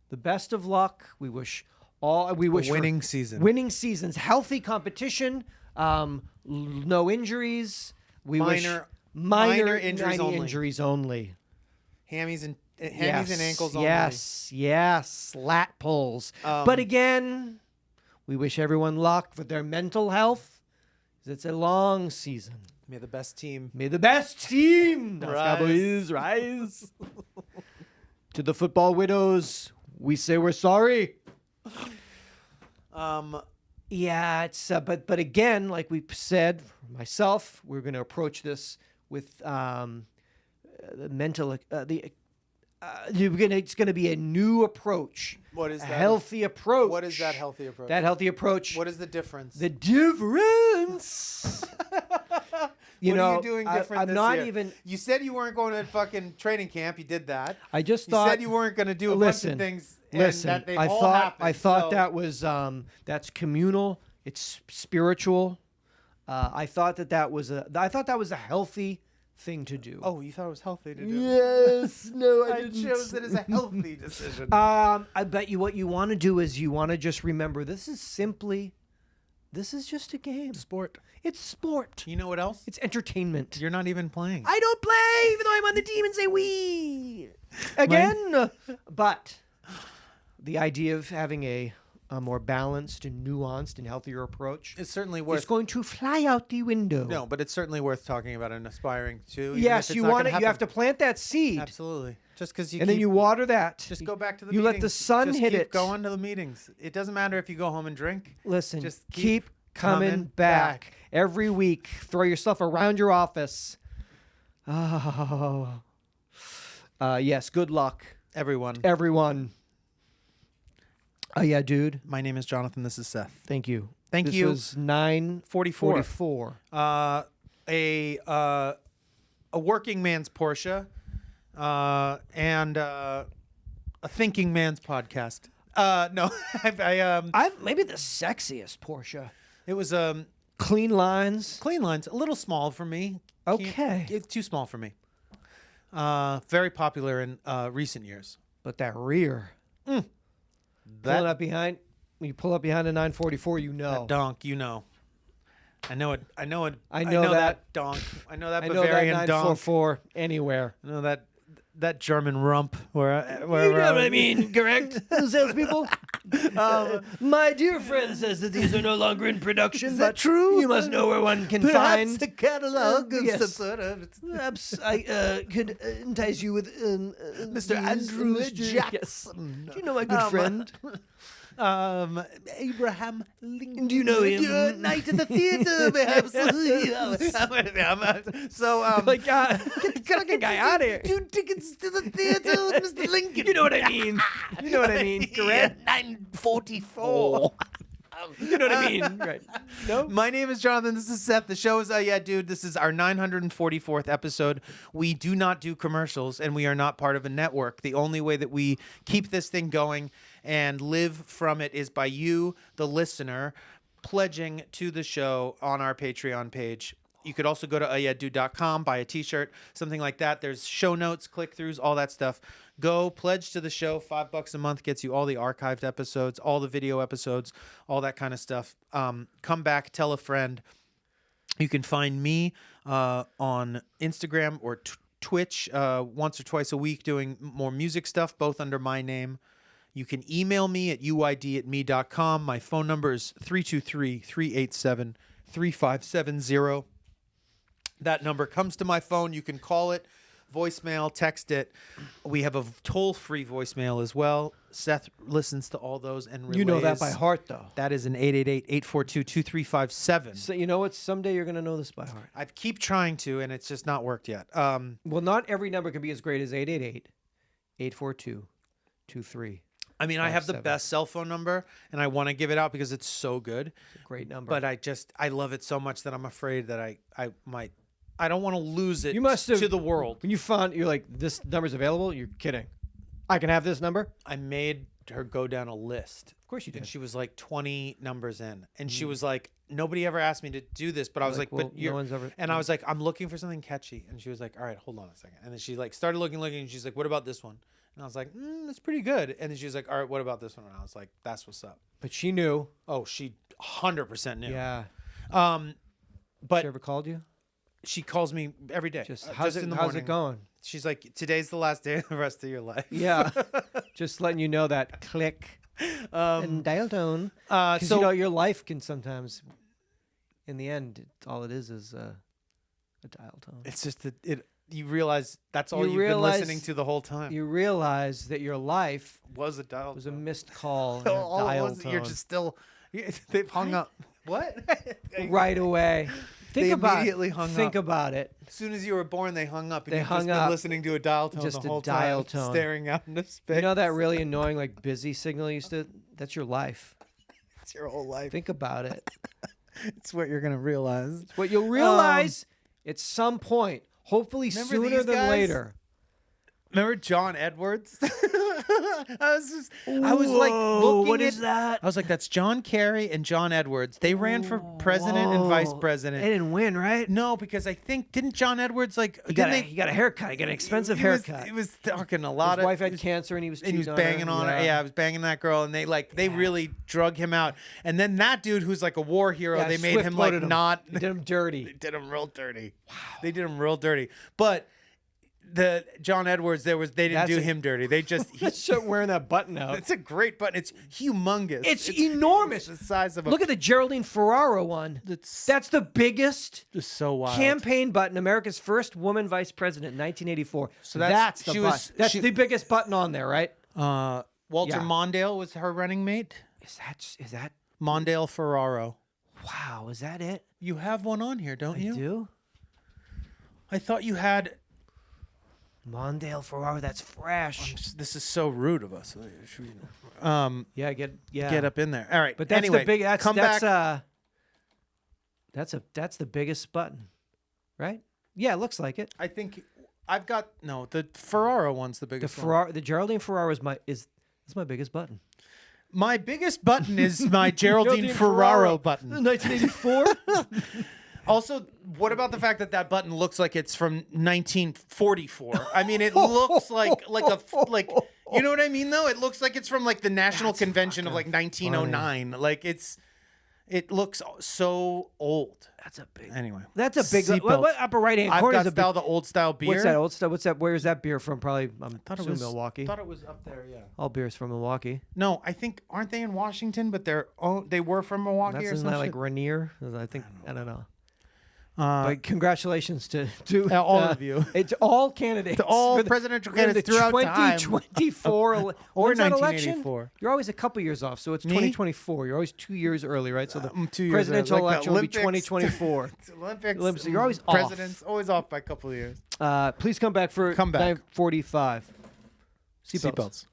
Speaker 2: the best of luck. We wish
Speaker 1: winning season.
Speaker 2: Winning seasons, healthy competition, no injuries. We wish
Speaker 1: minor injuries only.
Speaker 2: injuries only.
Speaker 1: Hammies and hammies and ankles only.
Speaker 2: Yes, slat pulls. But again, we wish everyone luck for their mental health. 'Cause it's a long season.
Speaker 1: May the best team.
Speaker 2: May the best team Dallas
Speaker 1: Rise.
Speaker 2: Cowboys rise. To the football widows, we say we're sorry. Yeah, it's but again, like we said, myself, we're going to approach this with the mental it's going to be a new approach.
Speaker 1: What is
Speaker 2: a
Speaker 1: that?
Speaker 2: healthy approach?
Speaker 1: What is that healthy approach?
Speaker 2: That healthy approach.
Speaker 1: What is the difference?
Speaker 2: The difference.
Speaker 1: What are you doing different
Speaker 2: I'm
Speaker 1: this
Speaker 2: not
Speaker 1: year?
Speaker 2: even.
Speaker 1: You said you weren't going to fucking training camp. You did that.
Speaker 2: I just
Speaker 1: You
Speaker 2: thought.
Speaker 1: said you weren't going to do a bunch of things. And
Speaker 2: Listen,
Speaker 1: that they
Speaker 2: I
Speaker 1: all
Speaker 2: thought
Speaker 1: happened, so-
Speaker 2: that was that's communal. It's spiritual. I thought that was a healthy thing to do.
Speaker 1: Oh, you thought it was healthy to do?
Speaker 2: Yes. No,
Speaker 1: I chose it as a healthy decision.
Speaker 2: I bet you what you want to do is you want to just remember this is just a game.
Speaker 1: Sport.
Speaker 2: It's sport.
Speaker 1: You know what else?
Speaker 2: It's entertainment.
Speaker 1: You're not even playing.
Speaker 2: I don't play even though I'm on the team and say we again. But the idea of having a more balanced and nuanced and healthier approach
Speaker 1: It's certainly
Speaker 2: is
Speaker 1: worth.
Speaker 2: going to fly out the window.
Speaker 1: No, but it's certainly worth talking about and aspiring to. even
Speaker 2: Yes,
Speaker 1: if it's
Speaker 2: you
Speaker 1: not
Speaker 2: want
Speaker 1: gonna
Speaker 2: it. You have
Speaker 1: happen.
Speaker 2: to plant that seed,
Speaker 1: Absolutely. Just because you
Speaker 2: and then
Speaker 1: keep-
Speaker 2: you water that.
Speaker 1: just go back to the
Speaker 2: You
Speaker 1: meetings.
Speaker 2: let the sun
Speaker 1: Just
Speaker 2: hit
Speaker 1: keep
Speaker 2: it.
Speaker 1: going to the meetings. It doesn't matter if you go home and drink.
Speaker 2: Listen,
Speaker 1: Just
Speaker 2: keep coming back every week. Throw yourself around your office. Oh, yes. Good luck,
Speaker 1: Everyone.
Speaker 2: everyone. Oh yeah, dude.
Speaker 1: My name is Jonathan. This is Seth.
Speaker 2: Thank you.
Speaker 1: Thank
Speaker 2: this
Speaker 1: you.
Speaker 2: was 9:44.
Speaker 1: A working man's Porsche, and a thinking man's podcast. No,
Speaker 2: Maybe the sexiest Porsche.
Speaker 1: it was
Speaker 2: Clean lines.
Speaker 1: clean lines, a little small for me.
Speaker 2: Okay.
Speaker 1: It's too small for me. Very popular in recent years.
Speaker 2: But that rear.
Speaker 1: That
Speaker 2: Pulling up behind. When you pull up behind a 944, you know.
Speaker 1: donk, you know. I know it. I know it.
Speaker 2: I know that.
Speaker 1: donk. I know that
Speaker 2: I know that
Speaker 1: Bavarian donk.
Speaker 2: 944 anywhere.
Speaker 1: I know that German rump. Where
Speaker 2: You know what I mean, correct? Salespeople. My dear friend says that these are no longer in production.
Speaker 1: Is that
Speaker 2: but
Speaker 1: true?
Speaker 2: You must know where one can
Speaker 1: Perhaps
Speaker 2: find.
Speaker 1: a catalog of
Speaker 2: yes.
Speaker 1: some sort of.
Speaker 2: Perhaps I could entice you with
Speaker 1: Mr. Andrew Jackson.
Speaker 2: Do you know my good friend?
Speaker 1: Abraham Lincoln.
Speaker 2: Do you know him?
Speaker 1: Night at the theater, perhaps. So,
Speaker 2: Like, get the fucking guy out of here.
Speaker 1: 2 tickets to the theater with Mr. Lincoln.
Speaker 2: You know what I mean. You know what I mean, correct?
Speaker 1: 9:44.
Speaker 2: You know what I mean, right? No?
Speaker 1: My name is Jonathan. This is Seth. The show is Yeah Dude. This is our 944th episode. We do not do commercials, and we are not part of a network. The only way that we keep this thing going and live from it is by you, the listener, pledging to the show on our Patreon page. You could also go to UhhYeahDude.com, buy a t-shirt, something like that. There's show notes, click-throughs, all that stuff. Go pledge to the show. $5 a month gets you all the archived episodes, all the video episodes, all that kind of stuff. Come back, tell a friend. You can find me on Instagram or Twitch once or twice a week doing more music stuff, both under my name. You can email me at uid@me.com. My phone number is 323-387-3570. That number comes to my phone. You can call it, voicemail, text it. We have a toll-free voicemail as well. Seth listens to all those and relays.
Speaker 2: You know that by heart, though.
Speaker 1: That is an 888-842-2357.
Speaker 2: So you know what? Someday you're going to know this by heart.
Speaker 1: I keep trying to, and it's just not worked yet.
Speaker 2: Well, not every number can be as great as 888-842-23.
Speaker 1: I mean, I have the
Speaker 2: 57.
Speaker 1: best cell phone number, and I want to give it out because it's so good.
Speaker 2: It's a great number.
Speaker 1: But I love it so much that I'm afraid that I don't want to lose it
Speaker 2: You must have-
Speaker 1: to the world.
Speaker 2: when you found, you're like, this number's available? You're kidding. I can have this number?
Speaker 1: I made her go down a list.
Speaker 2: Of course you
Speaker 1: And
Speaker 2: did.
Speaker 1: she was like 20 numbers in. And she was like, nobody ever asked me to do this. But I was like,
Speaker 2: well,
Speaker 1: but you're...
Speaker 2: no one's ever...
Speaker 1: And I was like, I'm looking for something catchy. And she was like, all right, hold on a second. And then she like started looking. And she's like, what about this one? And I was like, that's pretty good. And then she was like, all right, what about this one? And I was like, that's what's up.
Speaker 2: But she knew.
Speaker 1: Oh, she 100% knew.
Speaker 2: Yeah.
Speaker 1: But
Speaker 2: She ever called you?
Speaker 1: she calls me every day.
Speaker 2: Just
Speaker 1: in
Speaker 2: how's
Speaker 1: the
Speaker 2: it
Speaker 1: morning.
Speaker 2: going?
Speaker 1: She's like, today's the last day of the rest of your life.
Speaker 2: Yeah, just letting you know that click and dial tone. Because
Speaker 1: So
Speaker 2: your life can sometimes, in the end, all it is a dial tone.
Speaker 1: it's just that you realize that's all
Speaker 2: You
Speaker 1: you've
Speaker 2: realize-
Speaker 1: been listening to the whole time.
Speaker 2: You realize that your life
Speaker 1: Was a dial.
Speaker 2: was a
Speaker 1: tone.
Speaker 2: missed call, and a
Speaker 1: All it
Speaker 2: dial
Speaker 1: was,
Speaker 2: tone.
Speaker 1: you're just still. They've hung up. What?
Speaker 2: right away. Think
Speaker 1: They
Speaker 2: about
Speaker 1: immediately hung
Speaker 2: Think
Speaker 1: up.
Speaker 2: about it.
Speaker 1: As soon as you were born, they hung up. And
Speaker 2: They
Speaker 1: you've
Speaker 2: hung
Speaker 1: just been
Speaker 2: up.
Speaker 1: listening to a dial tone
Speaker 2: Just
Speaker 1: the
Speaker 2: a
Speaker 1: whole
Speaker 2: dial
Speaker 1: time,
Speaker 2: tone.
Speaker 1: staring out into space.
Speaker 2: You know that really annoying like busy signal you used to? That's your life.
Speaker 1: It's your whole life.
Speaker 2: Think about it.
Speaker 1: It's what you're gonna realize.
Speaker 2: What you'll realize at some point, hopefully
Speaker 1: Remember
Speaker 2: sooner
Speaker 1: these
Speaker 2: than
Speaker 1: guys?
Speaker 2: later.
Speaker 1: Remember John Edwards? I was like looking
Speaker 2: what
Speaker 1: at
Speaker 2: is that?
Speaker 1: I was like, that's John Kerry and John Edwards. They ran for president and vice
Speaker 2: Whoa.
Speaker 1: president.
Speaker 2: They didn't win, right?
Speaker 1: No, because I think didn't John Edwards like
Speaker 2: He got,
Speaker 1: didn't
Speaker 2: he got a haircut. He got an expensive
Speaker 1: he was-
Speaker 2: haircut.
Speaker 1: He was talking a lot
Speaker 2: His
Speaker 1: of
Speaker 2: wife had cancer and he was
Speaker 1: and he was
Speaker 2: cheating
Speaker 1: banging
Speaker 2: on her.
Speaker 1: Yeah, I was banging that girl, and they really drug him out. And then that dude, who's like a war hero,
Speaker 2: Yeah,
Speaker 1: they made
Speaker 2: Swift
Speaker 1: him like
Speaker 2: loaded him.
Speaker 1: not.
Speaker 2: They did him dirty.
Speaker 1: They did him real dirty. Wow, they did him real dirty. But the John Edwards, they didn't
Speaker 2: That's
Speaker 1: do
Speaker 2: a-
Speaker 1: him dirty. They just
Speaker 2: Shut wearing that button out.
Speaker 1: it's a great button. It's humongous.
Speaker 2: It's enormous.
Speaker 1: It's the size of a.
Speaker 2: Look at the Geraldine Ferraro one. That's the biggest
Speaker 1: just so wild.
Speaker 2: campaign button. America's first woman vice president in 1984. So
Speaker 1: that's-
Speaker 2: the
Speaker 1: she
Speaker 2: button.
Speaker 1: was-
Speaker 2: That's
Speaker 1: she-
Speaker 2: the biggest button on there, right?
Speaker 1: Walter
Speaker 2: Yeah.
Speaker 1: Mondale was her running mate.
Speaker 2: Is that?
Speaker 1: Mondale Ferraro.
Speaker 2: Wow, is that it?
Speaker 1: You have one on here, don't
Speaker 2: I
Speaker 1: you?
Speaker 2: do.
Speaker 1: I thought you had.
Speaker 2: Mondale Ferraro. That's fresh.
Speaker 1: This is so rude of us.
Speaker 2: Yeah, get
Speaker 1: Get up in there. All right,
Speaker 2: But that's
Speaker 1: anyway,
Speaker 2: the big. That's
Speaker 1: come
Speaker 2: that's
Speaker 1: back.
Speaker 2: that's the biggest button, right? Yeah, it looks like it.
Speaker 1: I think I've got the Ferraro one's the
Speaker 2: The
Speaker 1: biggest. one.
Speaker 2: Ferraro, the Geraldine Ferraro is my biggest button.
Speaker 1: My biggest button is my Geraldine Ferraro button.
Speaker 2: 1984.
Speaker 1: Also, what about the fact that that button looks like it's from 1944? I mean, it looks like you know what I mean though? It looks like it's from like the National Convention of like 1909. Like it looks so old.
Speaker 2: That's a big.
Speaker 1: Anyway,
Speaker 2: That's a big.
Speaker 1: Seatbelts.
Speaker 2: What upper right hand
Speaker 1: I've
Speaker 2: corner
Speaker 1: got
Speaker 2: is a
Speaker 1: style
Speaker 2: big.
Speaker 1: the old style beer.
Speaker 2: What's that old stuff? What's that? Where's that beer from? Probably.
Speaker 1: Thought it
Speaker 2: assuming
Speaker 1: was
Speaker 2: Milwaukee.
Speaker 1: Thought it was up there. Yeah.
Speaker 2: All beers from Milwaukee.
Speaker 1: No, I think aren't they in Washington? But they were from Milwaukee
Speaker 2: That's
Speaker 1: or
Speaker 2: isn't that
Speaker 1: something.
Speaker 2: like Rainier? I think I don't know. But congratulations to
Speaker 1: all of you.
Speaker 2: It's all candidates.
Speaker 1: To all
Speaker 2: for the-
Speaker 1: presidential
Speaker 2: for the
Speaker 1: candidates throughout time.
Speaker 2: 2024
Speaker 1: Or
Speaker 2: when's that election?
Speaker 1: 1984.
Speaker 2: You're always a couple years off, so it's
Speaker 1: Me?
Speaker 2: 2024. You're always 2 years early, right? So the
Speaker 1: 2 years
Speaker 2: presidential
Speaker 1: early. Like
Speaker 2: election
Speaker 1: the
Speaker 2: will be 2024.
Speaker 1: Olympics.
Speaker 2: You're always off.
Speaker 1: Presidents always off by a couple of years.
Speaker 2: Please come back for
Speaker 1: Come back.
Speaker 2: 9:45. Seatbelts.
Speaker 1: Seatbelts.